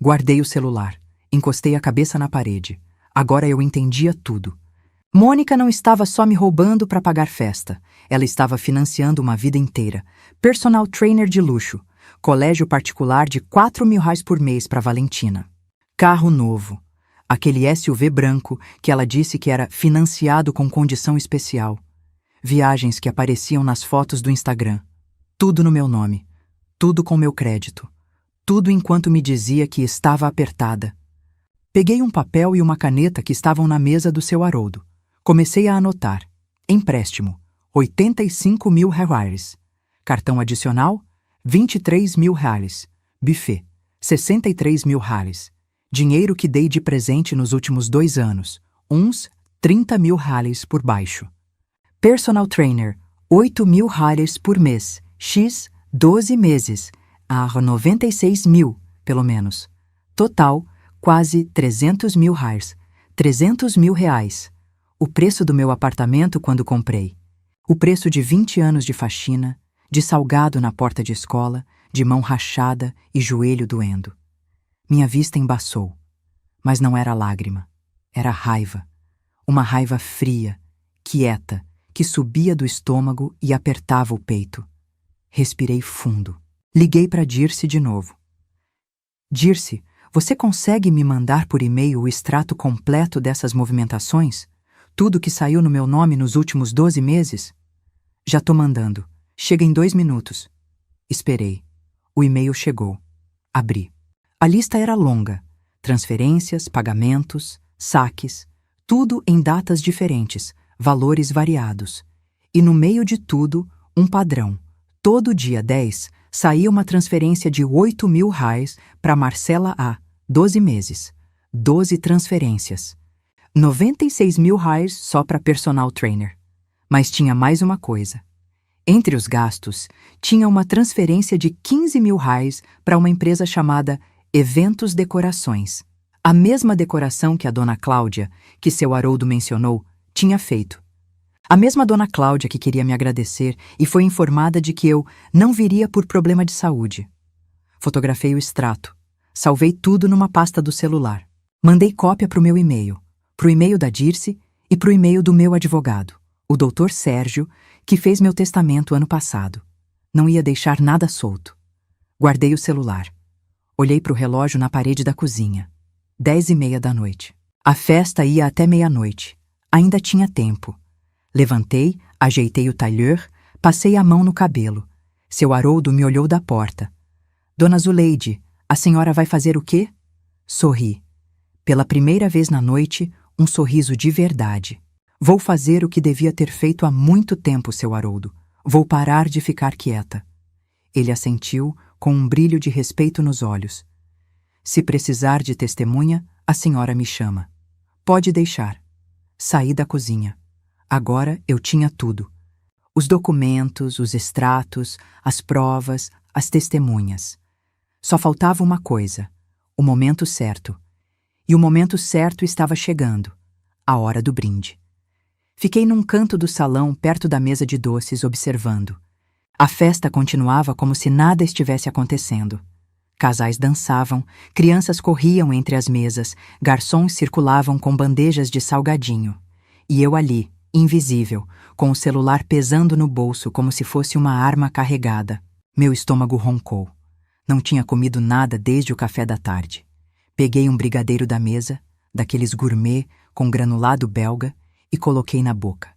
Guardei o celular. Encostei a cabeça na parede. Agora eu entendia tudo. Mônica não estava só me roubando para pagar festa. Ela estava financiando uma vida inteira. Personal trainer de luxo. Colégio particular de 4.000 reais por mês para Valentina. Carro novo. Aquele SUV branco que ela disse que era financiado com condição especial. Viagens que apareciam nas fotos do Instagram. Tudo no meu nome. Tudo com meu crédito. Tudo enquanto me dizia que estava apertada. Peguei um papel e uma caneta que estavam na mesa do seu Haroldo. Comecei a anotar. Empréstimo, 85.000 reais. Cartão adicional, 23.000 reais. Buffet, 63.000 reais. Dinheiro que dei de presente nos últimos 2 anos, uns 30.000 reais por baixo. Personal trainer, 8.000 reais por mês, x 12 meses, a 96.000, pelo menos. Total, quase 300.000 reais. 300.000 reais. O preço do meu apartamento quando comprei. O preço de 20 anos de faxina, de salgado na porta de escola, de mão rachada e joelho doendo. Minha vista embaçou. Mas não era lágrima. Era raiva. Uma raiva fria, quieta, que subia do estômago e apertava o peito. Respirei fundo. Liguei para Dirce de novo. Dirce, você consegue me mandar por e-mail o extrato completo dessas movimentações? Tudo que saiu no meu nome nos últimos 12 meses? Já tô mandando. Chega em 2 minutos. Esperei. O e-mail chegou. Abri. A lista era longa. Transferências, pagamentos, saques, tudo em datas diferentes, valores variados. E no meio de tudo, um padrão. Todo dia 10, saía uma transferência de 8.000 reais para Marcela A, 12 meses. 12 transferências. 96.000 reais só para personal trainer. Mas tinha mais uma coisa. Entre os gastos, tinha uma transferência de 15.000 reais para uma empresa chamada Eventos Decorações. A mesma decoração que a dona Cláudia, que seu Haroldo mencionou, tinha feito. A mesma dona Cláudia que queria me agradecer e foi informada de que eu não viria por problema de saúde. Fotografei o extrato. Salvei tudo numa pasta do celular. Mandei cópia para o meu e-mail, para o e-mail da Dirce e para o e-mail do meu advogado, o Dr. Sérgio, que fez meu testamento ano passado. Não ia deixar nada solto. Guardei o celular. Olhei para o relógio na parede da cozinha. 10h30 da noite. A festa ia até meia-noite. Ainda tinha tempo. Levantei, ajeitei o tailleur, passei a mão no cabelo. Seu Haroldo me olhou da porta. Dona Zuleide, a senhora vai fazer o quê? Sorri. Pela primeira vez na noite, um sorriso de verdade. Vou fazer o que devia ter feito há muito tempo, seu Haroldo. Vou parar de ficar quieta. Ele assentiu, com um brilho de respeito nos olhos. Se precisar de testemunha, a senhora me chama. Pode deixar. Saí da cozinha. Agora eu tinha tudo. Os documentos, os extratos, as provas, as testemunhas. Só faltava uma coisa: o momento certo. E o momento certo estava chegando, a hora do brinde. Fiquei num canto do salão, perto da mesa de doces, observando. A festa continuava como se nada estivesse acontecendo. Casais dançavam, crianças corriam entre as mesas, garçons circulavam com bandejas de salgadinho. E eu ali, invisível, com o celular pesando no bolso como se fosse uma arma carregada. Meu estômago roncou. Não tinha comido nada desde o café da tarde. Peguei um brigadeiro da mesa, daqueles gourmet com granulado belga, e coloquei na boca.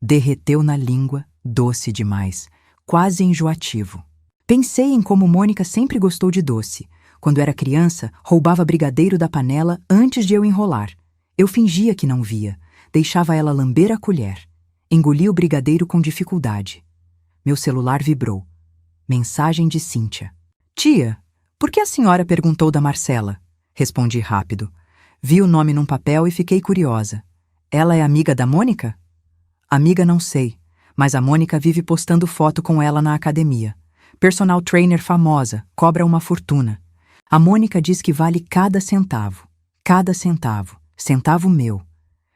Derreteu na língua, doce demais, quase enjoativo. Pensei em como Mônica sempre gostou de doce. Quando era criança, roubava brigadeiro da panela antes de eu enrolar. Eu fingia que não via, deixava ela lamber a colher. Engoli o brigadeiro com dificuldade. Meu celular vibrou. Mensagem de Cíntia. Tia, por que a senhora perguntou da Marcela? Respondi rápido. Vi o nome num papel e fiquei curiosa. Ela é amiga da Mônica? Amiga não sei, mas a Mônica vive postando foto com ela na academia. Personal trainer famosa, cobra uma fortuna. A Mônica diz que vale cada centavo. Cada centavo. Centavo meu.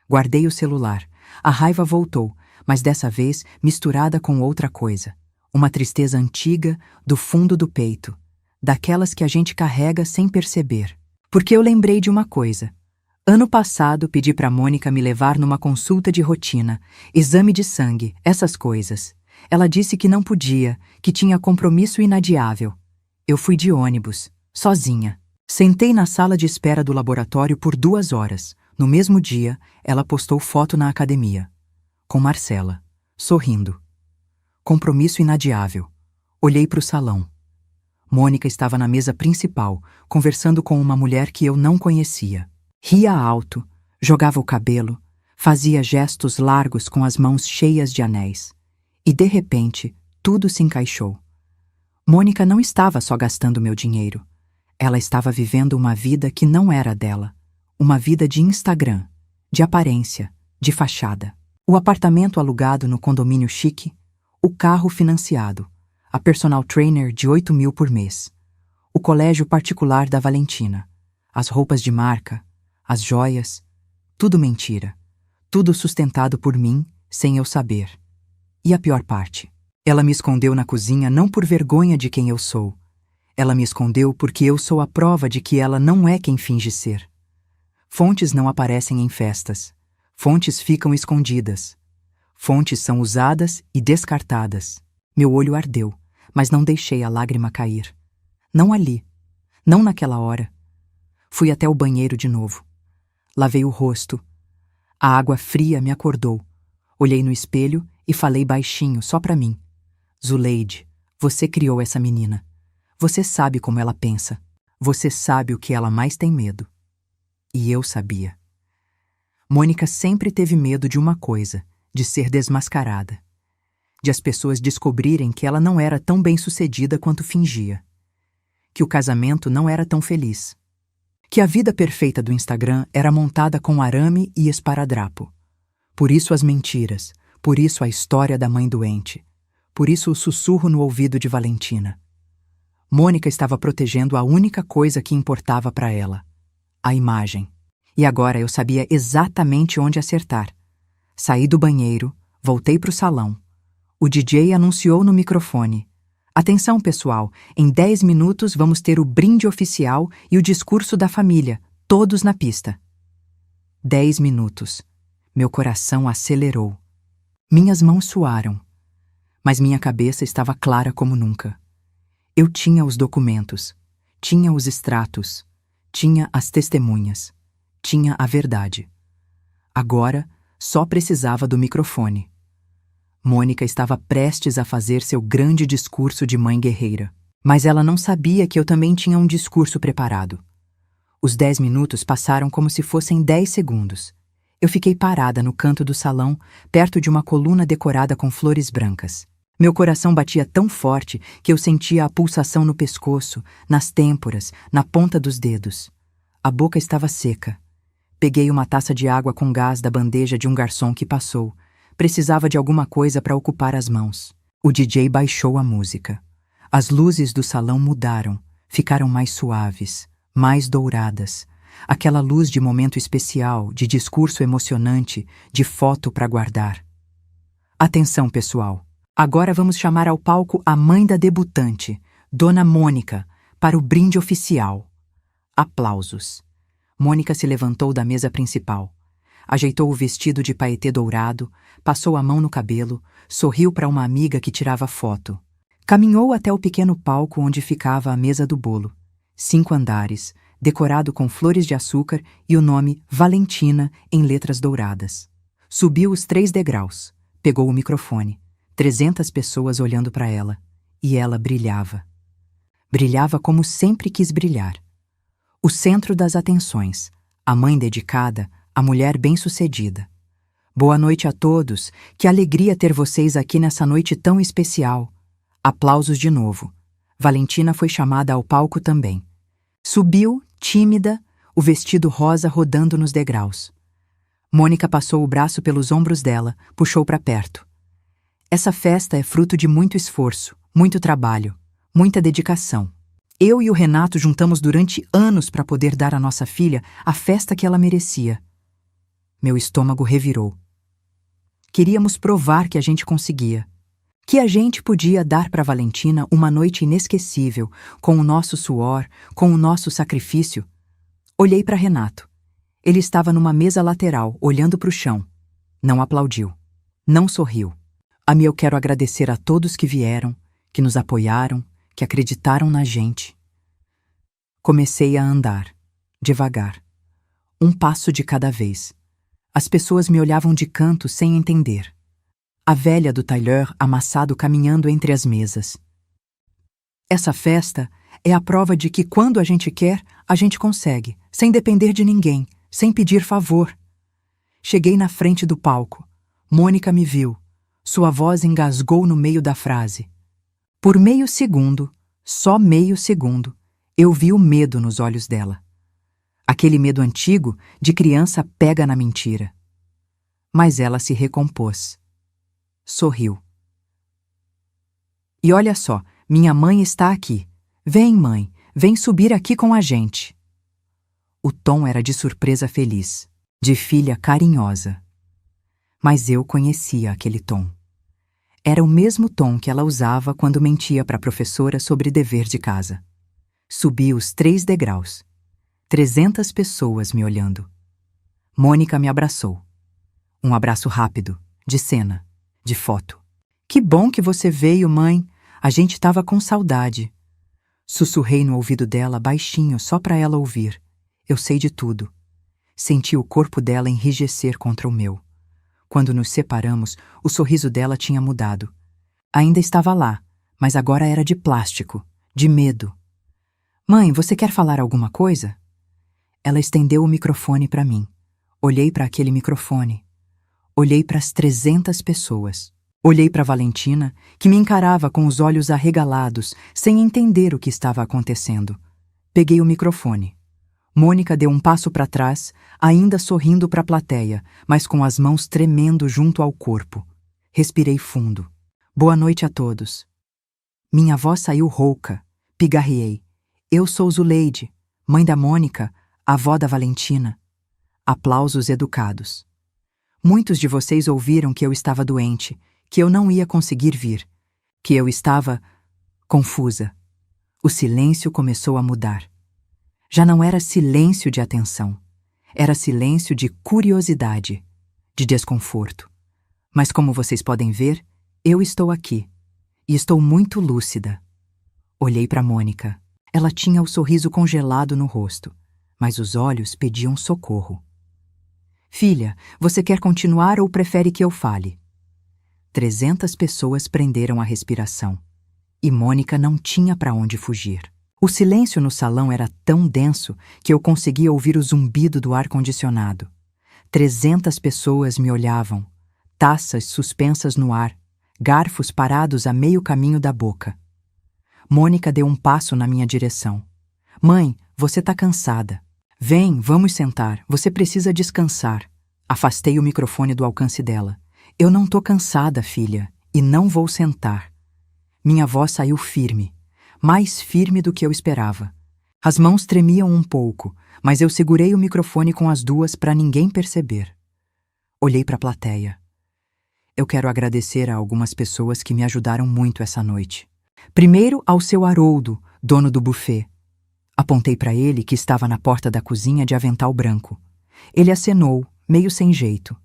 Guardei o celular. A raiva voltou, mas dessa vez misturada com outra coisa. Uma tristeza antiga, do fundo do peito. Daquelas que a gente carrega sem perceber. Porque eu lembrei de uma coisa. Ano passado pedi para Mônica me levar numa consulta de rotina, exame de sangue, essas coisas. Ela disse que não podia, que tinha compromisso inadiável. Eu fui de ônibus, sozinha. Sentei na sala de espera do laboratório por 2 horas. No mesmo dia, ela postou foto na academia. Com Marcela, sorrindo. Compromisso inadiável. Olhei para o salão. Mônica estava na mesa principal, conversando com uma mulher que eu não conhecia. Ria alto, jogava o cabelo, fazia gestos largos com as mãos cheias de anéis. E, de repente, tudo se encaixou. Mônica não estava só gastando meu dinheiro. Ela estava vivendo uma vida que não era dela. Uma vida de Instagram, de aparência, de fachada. O apartamento alugado no condomínio chique, o carro financiado, a personal trainer de 8.000 por mês, o colégio particular da Valentina, as roupas de marca, as joias, tudo mentira, tudo sustentado por mim, sem eu saber. E a pior parte, ela me escondeu na cozinha não por vergonha de quem eu sou. Ela me escondeu porque eu sou a prova de que ela não é quem finge ser. Fontes não aparecem em festas. Fontes ficam escondidas. Fontes são usadas e descartadas. Meu olho ardeu, mas não deixei a lágrima cair. Não ali. Não naquela hora. Fui até o banheiro de novo. Lavei o rosto. A água fria me acordou. Olhei no espelho e falei baixinho, só pra mim. Zuleide, você criou essa menina. Você sabe como ela pensa. Você sabe o que ela mais tem medo. E eu sabia. Mônica sempre teve medo de uma coisa, de ser desmascarada. De as pessoas descobrirem que ela não era tão bem-sucedida quanto fingia. Que o casamento não era tão feliz. Que a vida perfeita do Instagram era montada com arame e esparadrapo. Por isso as mentiras, por isso a história da mãe doente, por isso o sussurro no ouvido de Valentina. Mônica estava protegendo a única coisa que importava para ela, a imagem. E agora eu sabia exatamente onde acertar. Saí do banheiro, voltei para o salão. O DJ anunciou no microfone. Atenção, pessoal, em 10 minutos vamos ter o brinde oficial e o discurso da família, todos na pista. 10 minutos. Meu coração acelerou. Minhas mãos suaram, mas minha cabeça estava clara como nunca. Eu tinha os documentos, tinha os extratos, tinha as testemunhas, tinha a verdade. Agora, só precisava do microfone. Mônica estava prestes a fazer seu grande discurso de mãe guerreira. Mas ela não sabia que eu também tinha um discurso preparado. Os 10 minutos passaram como se fossem 10 segundos. Eu fiquei parada no canto do salão, perto de uma coluna decorada com flores brancas. Meu coração batia tão forte que eu sentia a pulsação no pescoço, nas têmporas, na ponta dos dedos. A boca estava seca. Peguei uma taça de água com gás da bandeja de um garçom que passou. Precisava de alguma coisa para ocupar as mãos. O DJ baixou a música. As luzes do salão mudaram, ficaram mais suaves, mais douradas. Aquela luz de momento especial, de discurso emocionante, de foto para guardar. Atenção, pessoal. Agora vamos chamar ao palco a mãe da debutante, Dona Mônica, para o brinde oficial. Aplausos. Mônica se levantou da mesa principal. Ajeitou o vestido de paetê dourado, passou a mão no cabelo, sorriu para uma amiga que tirava foto. Caminhou até o pequeno palco onde ficava a mesa do bolo. 5 andares, decorado com flores de açúcar e o nome Valentina em letras douradas. Subiu os 3 degraus, pegou o microfone. 300 pessoas olhando para ela. E ela brilhava. Brilhava como sempre quis brilhar. O centro das atenções, a mãe dedicada, a mulher bem-sucedida. Boa noite a todos, que alegria ter vocês aqui nessa noite tão especial. Aplausos de novo. Valentina foi chamada ao palco também. Subiu, tímida, o vestido rosa rodando nos degraus. Mônica passou o braço pelos ombros dela, puxou para perto. Essa festa é fruto de muito esforço, muito trabalho, muita dedicação. Eu e o Renato juntamos durante anos para poder dar à nossa filha a festa que ela merecia. Meu estômago revirou. Queríamos provar que a gente conseguia. Que a gente podia dar para Valentina uma noite inesquecível, com o nosso suor, com o nosso sacrifício. Olhei para Renato. Ele estava numa mesa lateral, olhando para o chão. Não aplaudiu. Não sorriu. Eu quero agradecer a todos que vieram, que nos apoiaram, que acreditaram na gente. Comecei a andar, devagar. Um passo de cada vez. As pessoas me olhavam de canto sem entender. A velha do tailleur amassado caminhando entre as mesas. Essa festa é a prova de que quando a gente quer, a gente consegue, sem depender de ninguém, sem pedir favor. Cheguei na frente do palco. Mônica me viu. Sua voz engasgou no meio da frase. Por meio segundo, só meio segundo, eu vi o medo nos olhos dela. Aquele medo antigo de criança pega na mentira. Mas ela se recompôs. Sorriu. E olha só, minha mãe está aqui. Vem, mãe, vem subir aqui com a gente. O tom era de surpresa feliz, de filha carinhosa. Mas eu conhecia aquele tom. Era o mesmo tom que ela usava quando mentia para a professora sobre dever de casa. Subi os 3 degraus. 300 pessoas me olhando. Mônica me abraçou. Um abraço rápido, de cena, de foto. Que bom que você veio, mãe. A gente estava com saudade. Sussurrei no ouvido dela baixinho, só para ela ouvir. Eu sei de tudo. Senti o corpo dela enrijecer contra o meu. Quando nos separamos, o sorriso dela tinha mudado. Ainda estava lá, mas agora era de plástico, de medo. Mãe, você quer falar alguma coisa? Ela estendeu o microfone para mim. Olhei para aquele microfone. Olhei para as 300 pessoas. Olhei para Valentina, que me encarava com os olhos arregalados, sem entender o que estava acontecendo. Peguei o microfone. Mônica deu um passo para trás, ainda sorrindo para a plateia, mas com as mãos tremendo junto ao corpo. Respirei fundo. Boa noite a todos. Minha voz saiu rouca. Pigarreei. Eu sou Zuleide, mãe da Mônica, avó da Valentina. Aplausos educados. Muitos de vocês ouviram que eu estava doente, que eu não ia conseguir vir, que eu estava confusa. O silêncio começou a mudar. Já não era silêncio de atenção. Era silêncio de curiosidade, de desconforto. Mas como vocês podem ver, eu estou aqui. E estou muito lúcida. Olhei para Mônica. Ela tinha o sorriso congelado no rosto, mas os olhos pediam socorro. Filha, você quer continuar ou prefere que eu fale? 300 pessoas prenderam a respiração. E Mônica não tinha para onde fugir. O silêncio no salão era tão denso que eu conseguia ouvir o zumbido do ar-condicionado. 300 pessoas me olhavam, taças suspensas no ar, garfos parados a meio caminho da boca. Mônica deu um passo na minha direção. Mãe, você está cansada. Vem, vamos sentar, você precisa descansar. Afastei o microfone do alcance dela. Eu não tô cansada, filha, e não vou sentar. Minha voz saiu firme, mais firme do que eu esperava. As mãos tremiam um pouco, mas eu segurei o microfone com as duas para ninguém perceber. Olhei para a plateia. Eu quero agradecer a algumas pessoas que me ajudaram muito essa noite. Primeiro ao seu Haroldo, dono do buffet. Apontei para ele, que estava na porta da cozinha de avental branco. Ele acenou, meio sem jeito.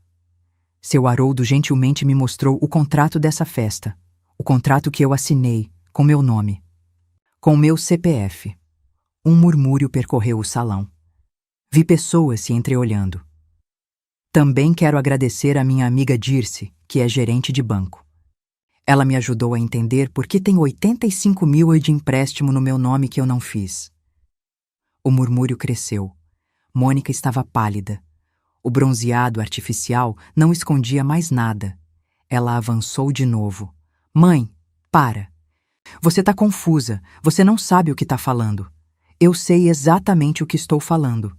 Seu Haroldo gentilmente me mostrou o contrato dessa festa, o contrato que eu assinei, com meu nome, com meu CPF. Um murmúrio percorreu o salão. Vi pessoas se entreolhando. Também quero agradecer a minha amiga Dirce, que é gerente de banco. Ela me ajudou a entender por que tem 85 mil de empréstimo no meu nome que eu não fiz. O murmúrio cresceu. Mônica estava pálida. O bronzeado artificial não escondia mais nada. Ela avançou de novo. Mãe, para. Você tá confusa. Você não sabe o que tá falando. Eu sei exatamente o que estou falando.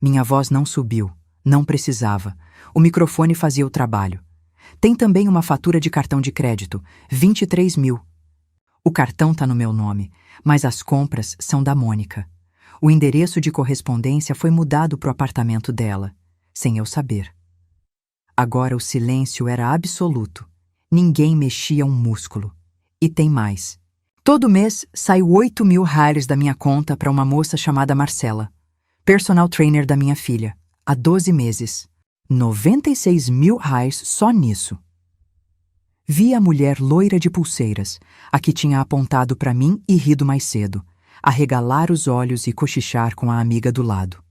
Minha voz não subiu. Não precisava. O microfone fazia o trabalho. Tem também uma fatura de cartão de crédito, 23 mil. O cartão tá no meu nome, mas as compras são da Mônica. O endereço de correspondência foi mudado pro apartamento dela, sem eu saber. Agora o silêncio era absoluto. Ninguém mexia um músculo. E tem mais. Todo mês saiu 8 mil reais da minha conta para uma moça chamada Marcela, personal trainer da minha filha, há 12 meses. 96 mil reais só nisso. Vi a mulher loira de pulseiras, a que tinha apontado para mim e rido mais cedo, arregalar os olhos e cochichar com a amiga do lado.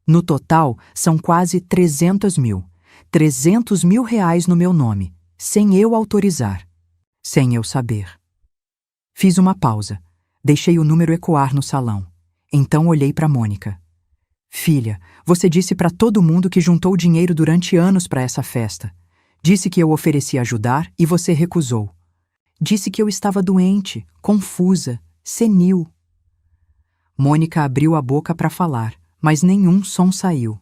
No total, são quase 300 mil. 300 mil reais no meu nome, sem eu autorizar, sem eu saber. Fiz uma pausa. Deixei o número ecoar no salão. Então olhei para Mônica. Filha, você disse para todo mundo que juntou dinheiro durante anos para essa festa. Disse que eu ofereci ajudar e você recusou. Disse que eu estava doente, confusa, senil. Mônica abriu a boca para falar, mas nenhum som saiu.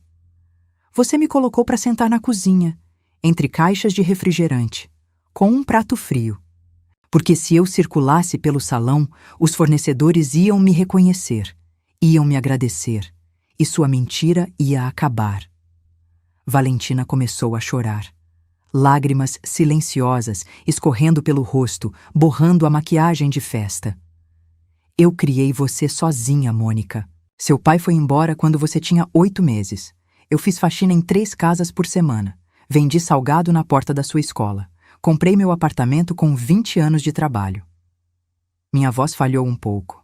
Você me colocou para sentar na cozinha, entre caixas de refrigerante, com um prato frio. Porque se eu circulasse pelo salão, os fornecedores iam me reconhecer, iam me agradecer, e sua mentira ia acabar. Valentina começou a chorar. Lágrimas silenciosas escorrendo pelo rosto, borrando a maquiagem de festa. Eu criei você sozinha, Mônica. Seu pai foi embora quando você tinha 8 meses. Eu fiz faxina em 3 casas por semana. Vendi salgado na porta da sua escola. Comprei meu apartamento com 20 anos de trabalho. Minha voz falhou um pouco.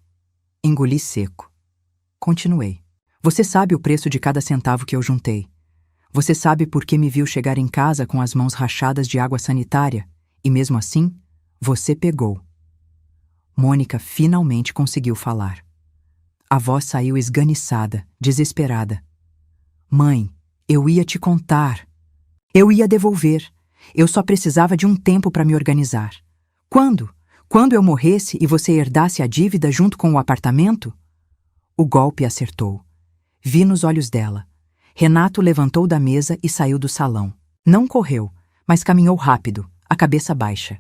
Engoli seco. Continuei. Você sabe o preço de cada centavo que eu juntei. Você sabe por que me viu chegar em casa com as mãos rachadas de água sanitária, e mesmo assim, você pegou. Mônica finalmente conseguiu falar. A voz saiu esganiçada, desesperada. Mãe, eu ia te contar. Eu ia devolver. Eu só precisava de um tempo para me organizar. Quando? Quando eu morresse e você herdasse a dívida junto com o apartamento? O golpe acertou. Vi nos olhos dela. Renato levantou da mesa e saiu do salão. Não correu, mas caminhou rápido, a cabeça baixa.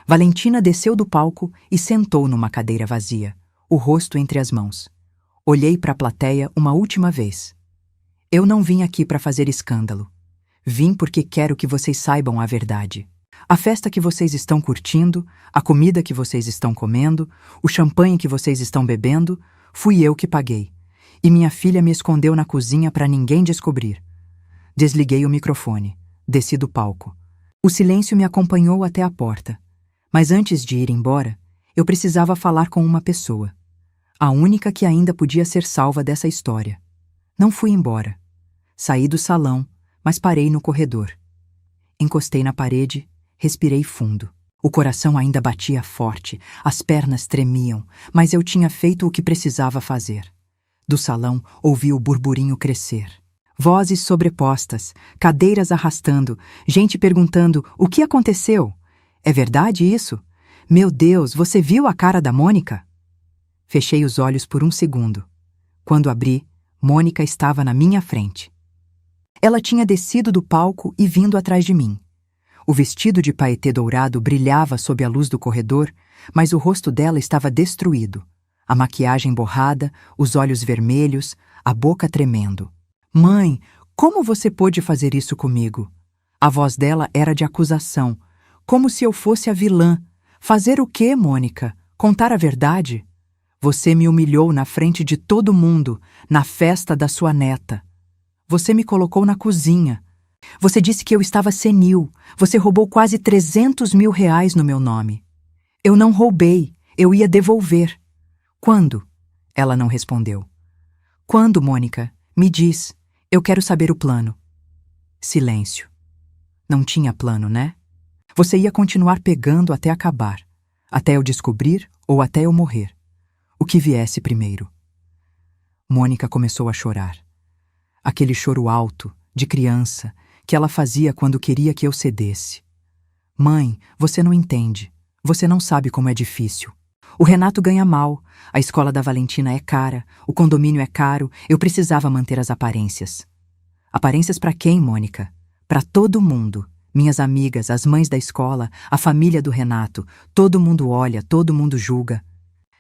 Valentina desceu do palco e sentou numa cadeira vazia, o rosto entre as mãos. Olhei para a plateia uma última vez. Eu não vim aqui para fazer escândalo. Vim porque quero que vocês saibam a verdade. A festa que vocês estão curtindo, a comida que vocês estão comendo, o champanhe que vocês estão bebendo, fui eu que paguei. E minha filha me escondeu na cozinha para ninguém descobrir. Desliguei o microfone. Desci do palco. O silêncio me acompanhou até a porta. Mas antes de ir embora, eu precisava falar com uma pessoa. A única que ainda podia ser salva dessa história. Não fui embora. Saí do salão, mas parei no corredor. Encostei na parede, respirei fundo. O coração ainda batia forte, as pernas tremiam, mas eu tinha feito o que precisava fazer. Do salão, ouvi o burburinho crescer. Vozes sobrepostas, cadeiras arrastando, gente perguntando: o que aconteceu? É verdade isso? Meu Deus, você viu a cara da Mônica? Fechei os olhos por um segundo. Quando abri, Mônica estava na minha frente. Ela tinha descido do palco e vindo atrás de mim. O vestido de paetê dourado brilhava sob a luz do corredor, mas o rosto dela estava destruído. A maquiagem borrada, os olhos vermelhos, a boca tremendo. Mãe, como você pôde fazer isso comigo? A voz dela era de acusação, como se eu fosse a vilã. Fazer o quê, Mônica? Contar a verdade? Você me humilhou na frente de todo mundo, na festa da sua neta. Você me colocou na cozinha. Você disse que eu estava senil. Você roubou quase 300 mil reais no meu nome. Eu não roubei, eu ia devolver. Quando? Ela não respondeu. Quando, Mônica? Me diz. Eu quero saber o plano. Silêncio. Não tinha plano, né? Você ia continuar pegando até acabar, até eu descobrir ou até eu morrer. O que viesse primeiro. Mônica começou a chorar. Aquele choro alto, de criança, que ela fazia quando queria que eu cedesse. Mãe, você não entende. Você não sabe como é difícil. O Renato ganha mal, a escola da Valentina é cara, o condomínio é caro, eu precisava manter as aparências. Aparências para quem, Mônica? Para todo mundo. Minhas amigas, as mães da escola, a família do Renato, todo mundo olha, todo mundo julga.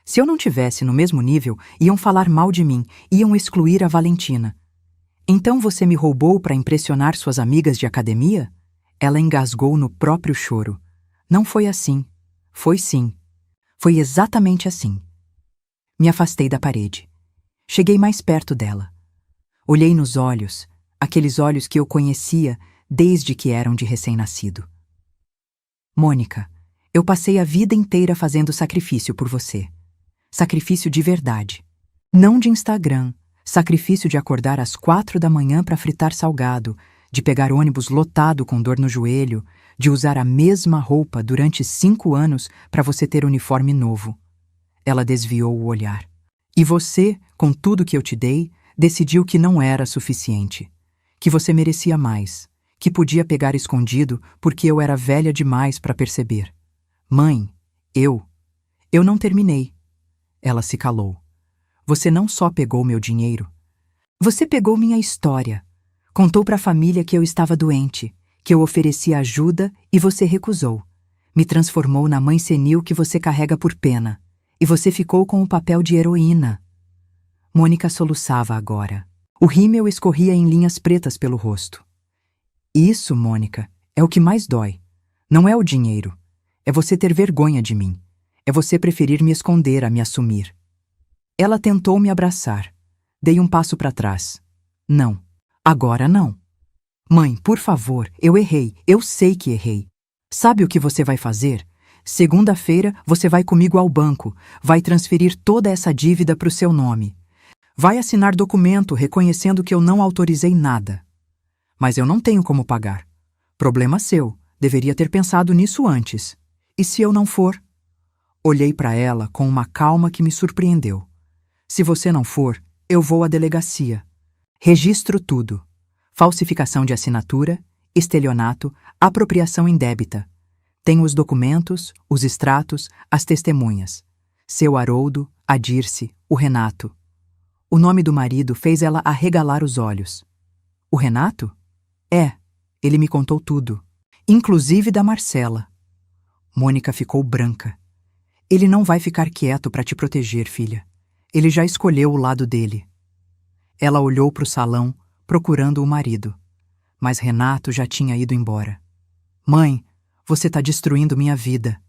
Se eu não tivesse no mesmo nível, iam falar mal de mim, iam excluir a Valentina. Então você me roubou para impressionar suas amigas de academia? Ela engasgou no próprio choro. Não foi assim. Foi sim. Foi exatamente assim. Me afastei da parede. Cheguei mais perto dela. Olhei nos olhos, aqueles olhos que eu conhecia desde que eram de recém-nascido. Mônica, eu passei a vida inteira fazendo sacrifício por você. Sacrifício de verdade. Não de Instagram. Sacrifício de acordar às 4 da manhã para fritar salgado, de pegar ônibus lotado com dor no joelho, de usar a mesma roupa durante 5 anos para você ter uniforme novo. Ela desviou o olhar. E você, com tudo que eu te dei, decidiu que não era suficiente. Que você merecia mais. Que podia pegar escondido porque eu era velha demais para perceber. Mãe, eu não terminei. Ela se calou. Você não só pegou meu dinheiro. Você pegou minha história. Contou para a família que eu estava doente, que eu oferecia ajuda e você recusou. Me transformou na mãe senil que você carrega por pena. E você ficou com o papel de heroína. Mônica soluçava agora. O rímel escorria em linhas pretas pelo rosto. Isso, Mônica, é o que mais dói. Não é o dinheiro. É você ter vergonha de mim. É você preferir me esconder a me assumir. Ela tentou me abraçar. Dei um passo para trás. Não. Agora não. Mãe, por favor, eu errei. Eu sei que errei. Sabe o que você vai fazer? Segunda-feira você vai comigo ao banco. Vai transferir toda essa dívida para o seu nome. Vai assinar documento reconhecendo que eu não autorizei nada. Mas eu não tenho como pagar. Problema seu. Deveria ter pensado nisso antes. E se eu não for? Olhei para ela com uma calma que me surpreendeu. Se você não for, eu vou à delegacia. Registro tudo. Falsificação de assinatura, estelionato, apropriação indébita. Tenho os documentos, os extratos, as testemunhas. Seu Haroldo, a Dirce, o Renato. O nome do marido fez ela arregalar os olhos. O Renato? É, ele me contou tudo. Inclusive da Marcela. Mônica ficou branca. Ele não vai ficar quieto para te proteger, filha. Ele já escolheu o lado dele. Ela olhou para o salão, procurando o marido. Mas Renato já tinha ido embora. Mãe, você está destruindo minha vida.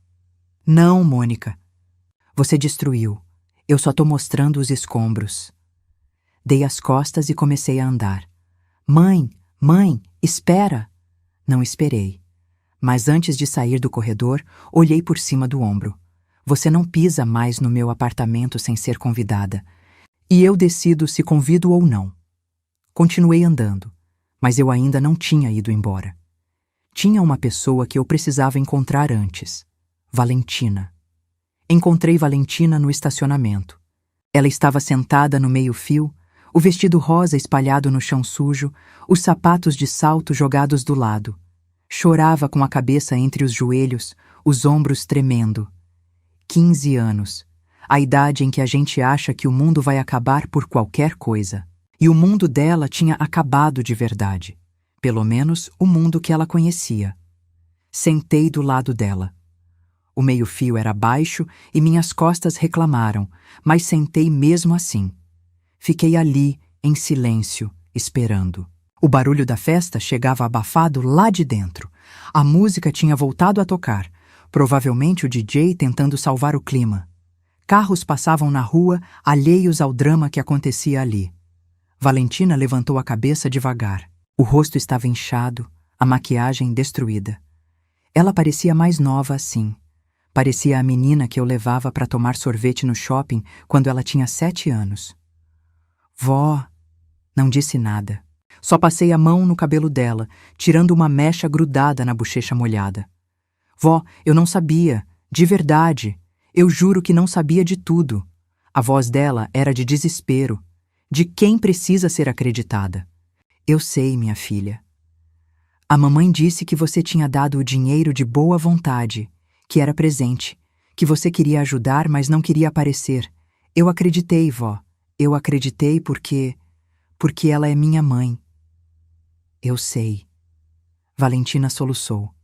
Não, Mônica. Você destruiu. Eu só estou mostrando os escombros. Dei as costas e comecei a andar. Mãe, espera! Não esperei. Mas antes de sair do corredor, olhei por cima do ombro. Você não pisa mais no meu apartamento sem ser convidada. E eu decido se convido ou não. Continuei andando, mas eu ainda não tinha ido embora. Tinha uma pessoa que eu precisava encontrar antes. Valentina. Encontrei Valentina no estacionamento. Ela estava sentada no meio-fio, o vestido rosa espalhado no chão sujo, os sapatos de salto jogados do lado. Chorava com a cabeça entre os joelhos, os ombros tremendo. 15 anos, a idade em que a gente acha que o mundo vai acabar por qualquer coisa. E o mundo dela tinha acabado de verdade. Pelo menos o mundo que ela conhecia. Sentei do lado dela. O meio-fio era baixo e minhas costas reclamaram, mas sentei mesmo assim. Fiquei ali, em silêncio, esperando. O barulho da festa chegava abafado lá de dentro. A música tinha voltado a tocar, provavelmente o DJ tentando salvar o clima. Carros passavam na rua, alheios ao drama que acontecia ali. Valentina levantou a cabeça devagar. O rosto estava inchado, a maquiagem destruída. Ela parecia mais nova assim. Parecia a menina que eu levava para tomar sorvete no shopping quando ela tinha 7 anos. Vó, não disse nada. Só passei a mão no cabelo dela, tirando uma mecha grudada na bochecha molhada. Vó, eu não sabia, de verdade. Eu juro que não sabia de tudo. A voz dela era de desespero, de quem precisa ser acreditada. Eu sei, minha filha. A mamãe disse que você tinha dado o dinheiro de boa vontade, que era presente, que você queria ajudar, mas não queria aparecer. Eu acreditei, vó. Eu acreditei porque ela é minha mãe. Eu sei. Valentina soluçou.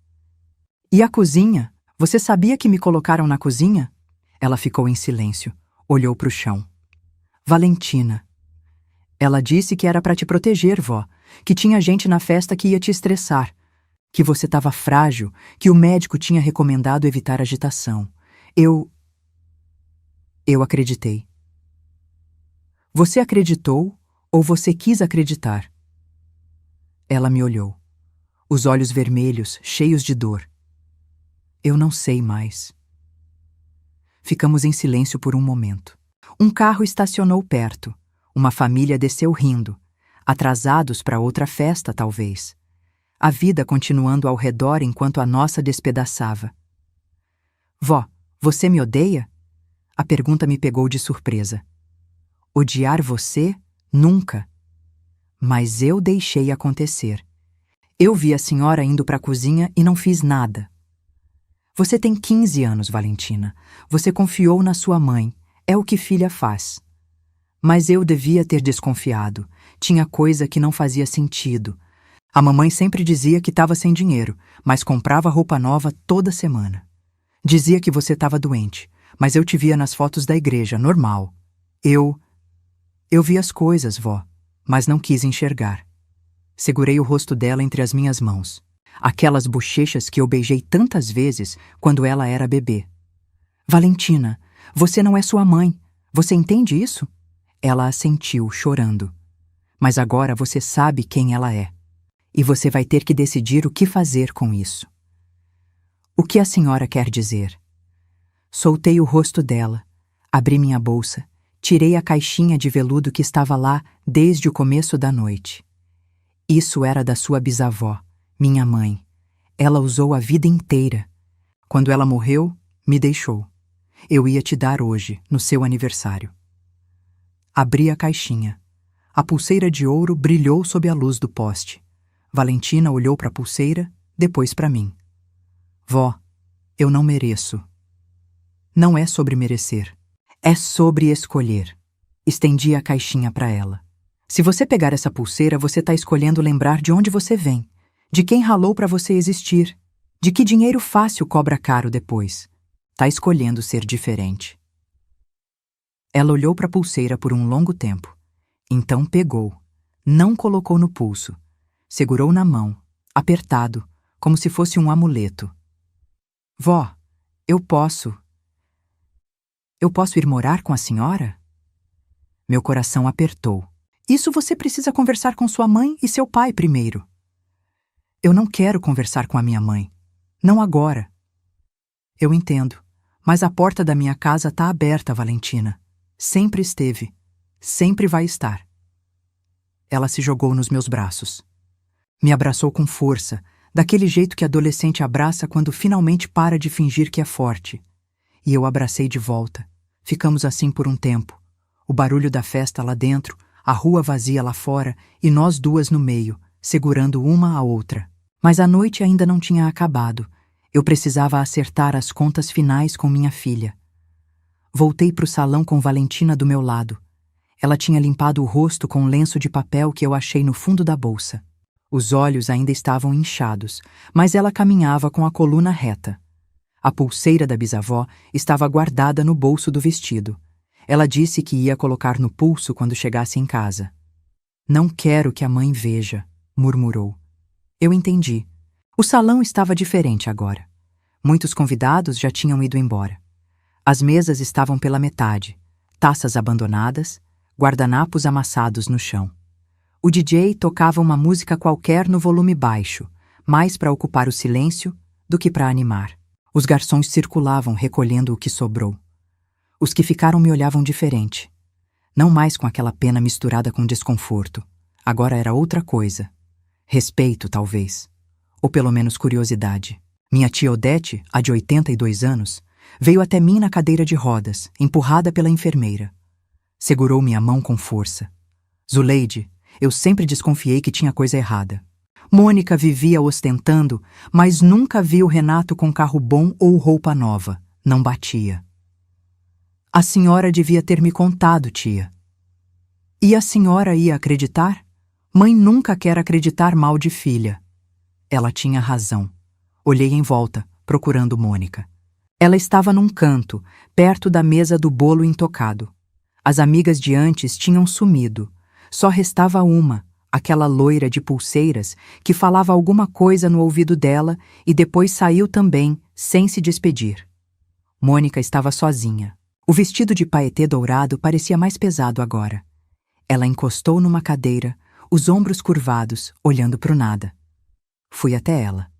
E a cozinha? Você sabia que me colocaram na cozinha? Ela ficou em silêncio, olhou para o chão. Valentina. Ela disse que era para te proteger, vó, que tinha gente na festa que ia te estressar, que você estava frágil, que o médico tinha recomendado evitar agitação. Eu acreditei. Você acreditou ou você quis acreditar? Ela me olhou, os olhos vermelhos, cheios de dor. Eu não sei mais. Ficamos em silêncio por um momento. Um carro estacionou perto. Uma família desceu rindo, atrasados para outra festa, talvez. A vida continuando ao redor enquanto a nossa despedaçava. Vó, você me odeia? A pergunta me pegou de surpresa. Odiar você? Nunca. Mas eu deixei acontecer. Eu vi a senhora indo para a cozinha e não fiz nada. Você tem 15 anos, Valentina. Você confiou na sua mãe. É o que filha faz. Mas eu devia ter desconfiado. Tinha coisa que não fazia sentido. A mamãe sempre dizia que estava sem dinheiro, mas comprava roupa nova toda semana. Dizia que você estava doente, mas eu te via nas fotos da igreja, normal. Eu vi as coisas, vó, mas não quis enxergar. Segurei o rosto dela entre as minhas mãos. Aquelas bochechas que eu beijei tantas vezes quando ela era bebê. Valentina, você não é sua mãe. Você entende isso? Ela assentiu, chorando. Mas agora você sabe quem ela é. E você vai ter que decidir o que fazer com isso. O que a senhora quer dizer? Soltei o rosto dela, abri minha bolsa, tirei a caixinha de veludo que estava lá desde o começo da noite. Isso era da sua bisavó, minha mãe. Ela usou a vida inteira. Quando ela morreu, me deixou. Eu ia te dar hoje, no seu aniversário. Abri a caixinha. A pulseira de ouro brilhou sob a luz do poste. Valentina olhou para a pulseira, depois para mim. Vó, eu não mereço. Não é sobre merecer. É sobre escolher. Estendi a caixinha para ela. Se você pegar essa pulseira, você está escolhendo lembrar de onde você vem, de quem ralou para você existir, de que dinheiro fácil cobra caro depois. Está escolhendo ser diferente. Ela olhou para a pulseira por um longo tempo. Então pegou. Não colocou no pulso. Segurou na mão, apertado, como se fosse um amuleto. Vó, eu posso ir morar com a senhora? Meu coração apertou. Isso você precisa conversar com sua mãe e seu pai primeiro. Eu não quero conversar com a minha mãe. Não agora. Eu entendo, mas a porta da minha casa está aberta, Valentina. Sempre esteve. Sempre vai estar. Ela se jogou nos meus braços. Me abraçou com força, daquele jeito que adolescente abraça quando finalmente para de fingir que é forte. E eu abracei de volta. Ficamos assim por um tempo. O barulho da festa lá dentro, a rua vazia lá fora e nós duas no meio, segurando uma a outra. Mas a noite ainda não tinha acabado. Eu precisava acertar as contas finais com minha filha. Voltei para o salão com Valentina do meu lado. Ela tinha limpado o rosto com um lenço de papel que eu achei no fundo da bolsa. Os olhos ainda estavam inchados, mas ela caminhava com a coluna reta. A pulseira da bisavó estava guardada no bolso do vestido. Ela disse que ia colocar no pulso quando chegasse em casa. Não quero que a mãe veja, murmurou. Eu entendi. O salão estava diferente agora. Muitos convidados já tinham ido embora. As mesas estavam pela metade, taças abandonadas, guardanapos amassados no chão. O DJ tocava uma música qualquer no volume baixo, mais para ocupar o silêncio do que para animar. Os garçons circulavam recolhendo o que sobrou. Os que ficaram me olhavam diferente. Não mais com aquela pena misturada com desconforto. Agora era outra coisa. Respeito, talvez. Ou pelo menos curiosidade. Minha tia Odete, a de 82 anos, veio até mim na cadeira de rodas, empurrada pela enfermeira. Segurou minha mão com força. Zuleide, eu sempre desconfiei que tinha coisa errada. Mônica vivia ostentando, mas nunca vi o Renato com carro bom ou roupa nova. Não batia. A senhora devia ter me contado, tia. E a senhora ia acreditar? Mãe nunca quer acreditar mal de filha. Ela tinha razão. Olhei em volta, procurando Mônica. Ela estava num canto, perto da mesa do bolo intocado. As amigas de antes tinham sumido. Só restava uma, aquela loira de pulseiras, que falava alguma coisa no ouvido dela e depois saiu também, sem se despedir. Mônica estava sozinha. O vestido de paetê dourado parecia mais pesado agora. Ela encostou numa cadeira, os ombros curvados, olhando para o nada. Fui até ela.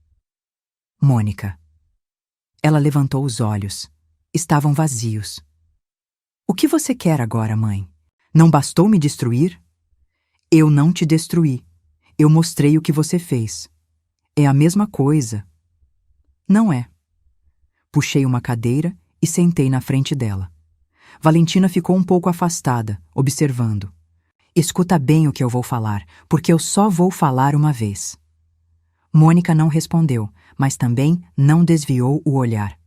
Mônica. Ela levantou os olhos. Estavam vazios. O que você quer agora, mãe? Não bastou me destruir? Eu não te destruí. Eu mostrei o que você fez. É a mesma coisa. Não é. Puxei uma cadeira e sentei na frente dela. Valentina ficou um pouco afastada, observando. Escuta bem o que eu vou falar, porque eu só vou falar uma vez. Mônica não respondeu, mas também não desviou o olhar.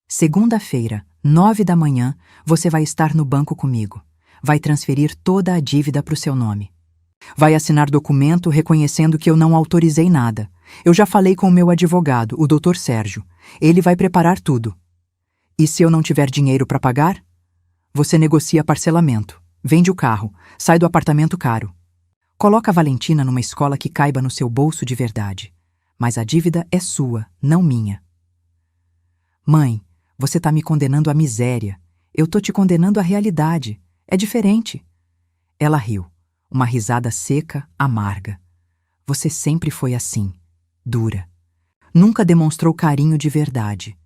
Segunda-feira, 9 da manhã, você vai estar no banco comigo. Vai transferir toda a dívida para o seu nome. Vai assinar documento reconhecendo que eu não autorizei nada. Eu já falei com o meu advogado, o Dr. Sérgio. Ele vai preparar tudo. E se eu não tiver dinheiro para pagar? Você negocia parcelamento, vende o carro, sai do apartamento caro. Coloca a Valentina numa escola que caiba no seu bolso de verdade. Mas a dívida é sua, não minha. Mãe, você tá me condenando à miséria. Eu tô te condenando à realidade. É diferente. Ela riu. Uma risada seca, amarga. Você sempre foi assim, dura. Nunca demonstrou carinho de verdade.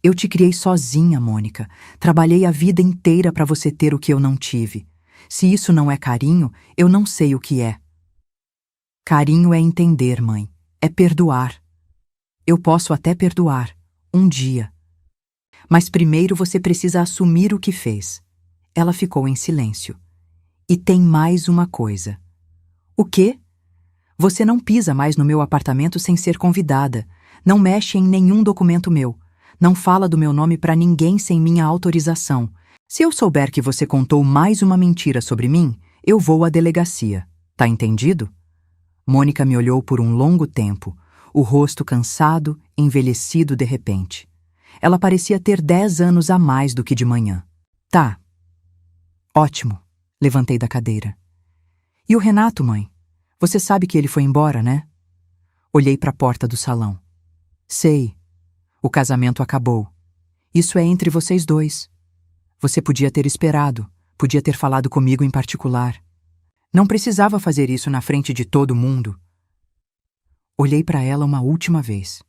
Eu te criei sozinha, Mônica. Trabalhei a vida inteira para você ter o que eu não tive. Se isso não é carinho, eu não sei o que é. Carinho é entender, mãe. É perdoar. Eu posso até perdoar, um dia. Mas primeiro você precisa assumir o que fez. Ela ficou em silêncio. E tem mais uma coisa. O quê? Você não pisa mais no meu apartamento sem ser convidada. Não mexe em nenhum documento meu. Não fala do meu nome para ninguém sem minha autorização. Se eu souber que você contou mais uma mentira sobre mim, eu vou à delegacia. Tá entendido? Mônica me olhou por um longo tempo, o rosto cansado, envelhecido de repente. Ela parecia ter 10 anos a mais do que de manhã. Tá. Ótimo. Levantei da cadeira. E o Renato, mãe? Você sabe que ele foi embora, né? Olhei para a porta do salão. Sei. O casamento acabou. Isso é entre vocês dois. Você podia ter esperado, podia ter falado comigo em particular. Não precisava fazer isso na frente de todo mundo. Olhei para ela uma última vez.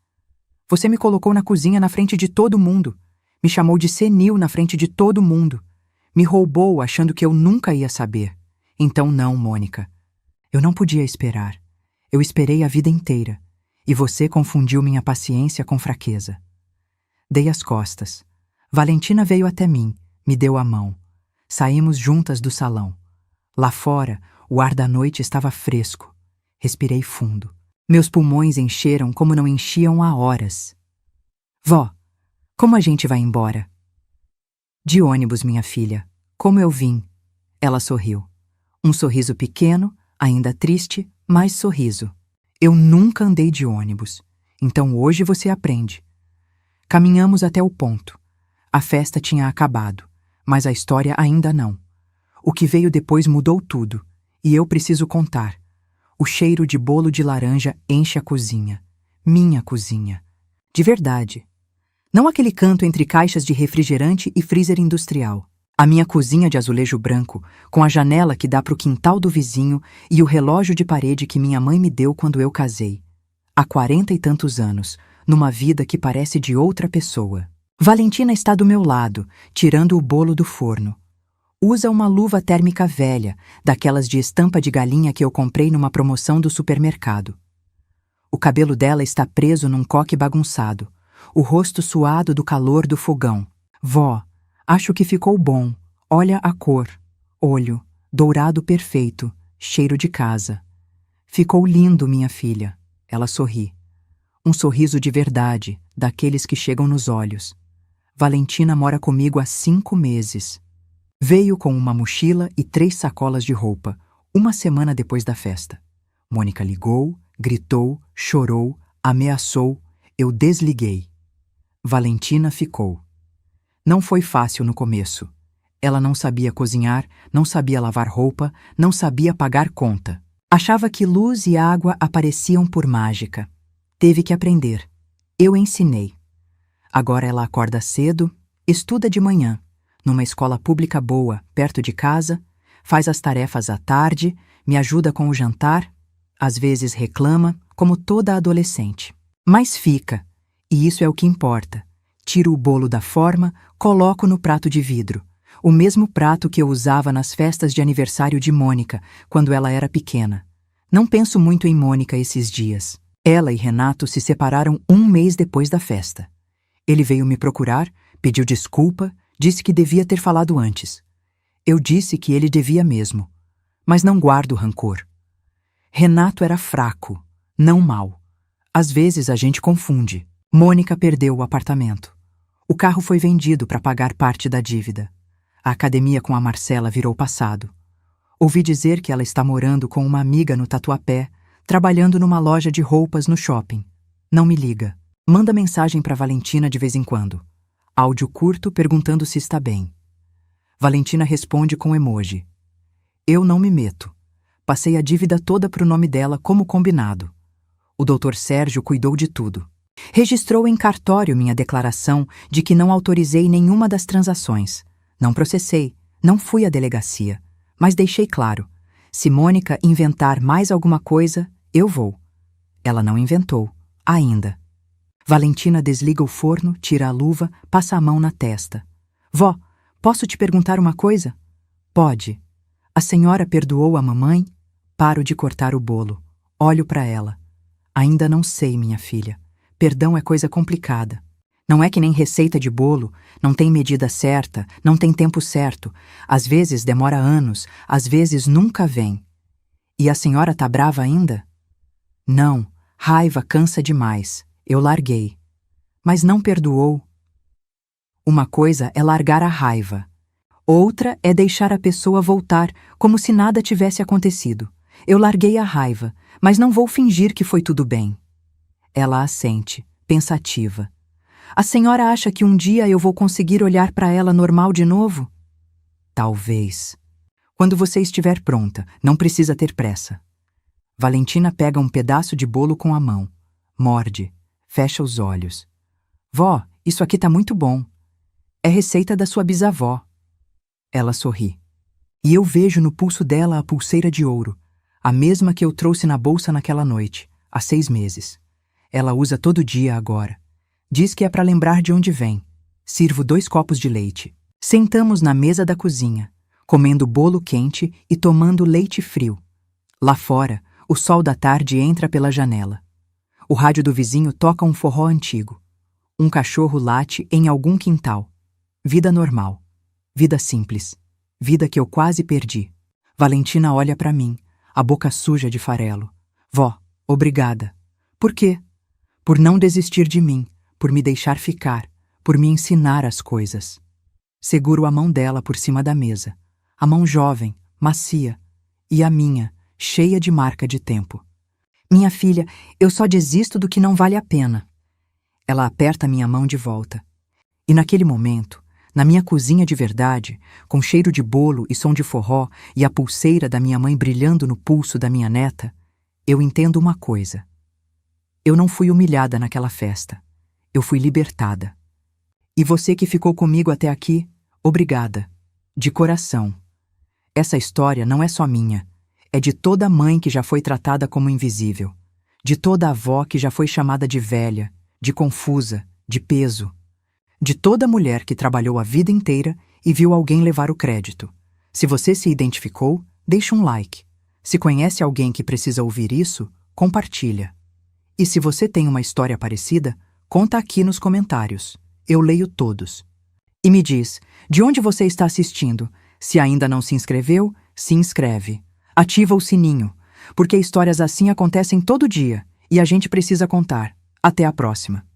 Você me colocou na cozinha na frente de todo mundo. Me chamou de senil na frente de todo mundo. Me roubou achando que eu nunca ia saber. Então não, Mônica. Eu não podia esperar. Eu esperei a vida inteira. E você confundiu minha paciência com fraqueza. Dei as costas. Valentina veio até mim, me deu a mão. Saímos juntas do salão. Lá fora, o ar da noite estava fresco. Respirei fundo. Meus pulmões encheram como não enchiam há horas. Vó, como a gente vai embora? De ônibus, minha filha. Como eu vim. Ela sorriu. Um sorriso pequeno, ainda triste, Mais sorriso. Eu nunca andei de ônibus. Então hoje você aprende. Caminhamos até o ponto. A festa tinha acabado, mas a história ainda não. O que veio depois mudou tudo, e eu preciso contar. O cheiro de bolo de laranja enche a cozinha. Minha cozinha. De verdade. Não aquele canto entre caixas de refrigerante e freezer industrial. A minha cozinha de azulejo branco, com a janela que dá para o quintal do vizinho e o relógio de parede que minha mãe me deu quando eu casei. Há 40 e tantos anos, numa vida que parece de outra pessoa. Valentina está do meu lado, tirando o bolo do forno. Usa uma luva térmica velha, daquelas de estampa de galinha que eu comprei numa promoção do supermercado. O cabelo dela está preso num coque bagunçado, o rosto suado do calor do fogão. Vó, acho que ficou bom. Olha a cor. Olho, dourado perfeito, cheiro de casa. Ficou lindo, minha filha. Ela sorri. Um sorriso de verdade, daqueles que chegam nos olhos. Valentina mora comigo há 5 meses. Veio com uma mochila e 3 sacolas de roupa, uma semana depois da festa. Mônica ligou, gritou, chorou, ameaçou. Eu desliguei. Valentina ficou. Não foi fácil no começo. Ela não sabia cozinhar, não sabia lavar roupa, não sabia pagar conta. Achava que luz e água apareciam por mágica. Teve que aprender. Eu ensinei. Agora ela acorda cedo, estuda de manhã, numa escola pública boa, perto de casa, faz as tarefas à tarde, me ajuda com o jantar, às vezes reclama, como toda adolescente. Mas fica, e isso é o que importa. Tiro o bolo da forma, coloco no prato de vidro, o mesmo prato que eu usava nas festas de aniversário de Mônica, quando ela era pequena. Não penso muito em Mônica esses dias. Ela e Renato se separaram 1 mês depois da festa. Ele veio me procurar, pediu desculpa, disse que devia ter falado antes. Eu disse que ele devia mesmo, mas não guardo rancor. Renato era fraco, não mau. Às vezes a gente confunde. Mônica perdeu o apartamento. O carro foi vendido para pagar parte da dívida. A academia com a Marcela virou passado. Ouvi dizer que ela está morando com uma amiga no Tatuapé, trabalhando numa loja de roupas no shopping. Não me liga. Manda mensagem para Valentina de vez em quando. Áudio curto perguntando se está bem. Valentina responde com emoji. Eu não me meto. Passei a dívida toda pro nome dela como combinado. O Dr. Sérgio cuidou de tudo. Registrou em cartório minha declaração de que não autorizei nenhuma das transações. Não processei, não fui à delegacia, mas deixei claro. Se Mônica inventar mais alguma coisa, eu vou. Ela não inventou, ainda. Valentina desliga o forno, tira a luva, passa a mão na testa. Vó, posso te perguntar uma coisa? Pode. A senhora perdoou a mamãe? Paro de cortar o bolo. Olho para ela. Ainda não sei, minha filha. Perdão é coisa complicada. Não é que nem receita de bolo, não tem medida certa, não tem tempo certo. Às vezes demora anos, às vezes nunca vem. E a senhora tá brava ainda? Não, raiva cansa demais. Eu larguei. Mas não perdoou. Uma coisa é largar a raiva. Outra é deixar a pessoa voltar como se nada tivesse acontecido. Eu larguei a raiva, mas não vou fingir que foi tudo bem. Ela assente, pensativa. A senhora acha que um dia eu vou conseguir olhar para ela normal de novo? Talvez. Quando você estiver pronta, não precisa ter pressa. Valentina pega um pedaço de bolo com a mão. Morde. Fecha os olhos. Vó, isso aqui tá muito bom. É receita da sua bisavó. Ela sorri. E eu vejo no pulso dela a pulseira de ouro, a mesma que eu trouxe na bolsa naquela noite, há 6 meses. Ela usa todo dia agora. Diz que é para lembrar de onde vem. Sirvo 2 copos de leite. Sentamos na mesa da cozinha, comendo bolo quente e tomando leite frio. Lá fora, o sol da tarde entra pela janela. O rádio do vizinho toca um forró antigo. Um cachorro late em algum quintal. Vida normal. Vida simples. Vida que eu quase perdi. Valentina olha para mim, a boca suja de farelo. Vó, obrigada. Por quê? Por não desistir de mim, por me deixar ficar, por me ensinar as coisas. Seguro a mão dela por cima da mesa. A mão jovem, macia. E a minha, cheia de marca de tempo. Minha filha, eu só desisto do que não vale a pena. Ela aperta minha mão de volta. E naquele momento, na minha cozinha de verdade, com cheiro de bolo e som de forró e a pulseira da minha mãe brilhando no pulso da minha neta, eu entendo uma coisa. Eu não fui humilhada naquela festa. Eu fui libertada. E você que ficou comigo até aqui, obrigada. De coração. Essa história não é só minha. É de toda mãe que já foi tratada como invisível. De toda avó que já foi chamada de velha, de confusa, de peso. De toda mulher que trabalhou a vida inteira e viu alguém levar o crédito. Se você se identificou, deixa um like. Se conhece alguém que precisa ouvir isso, compartilha. E se você tem uma história parecida, conta aqui nos comentários. Eu leio todos. E me diz, de onde você está assistindo? Se ainda não se inscreveu, se inscreve. Ativa o sininho, porque histórias assim acontecem todo dia e a gente precisa contar. Até a próxima.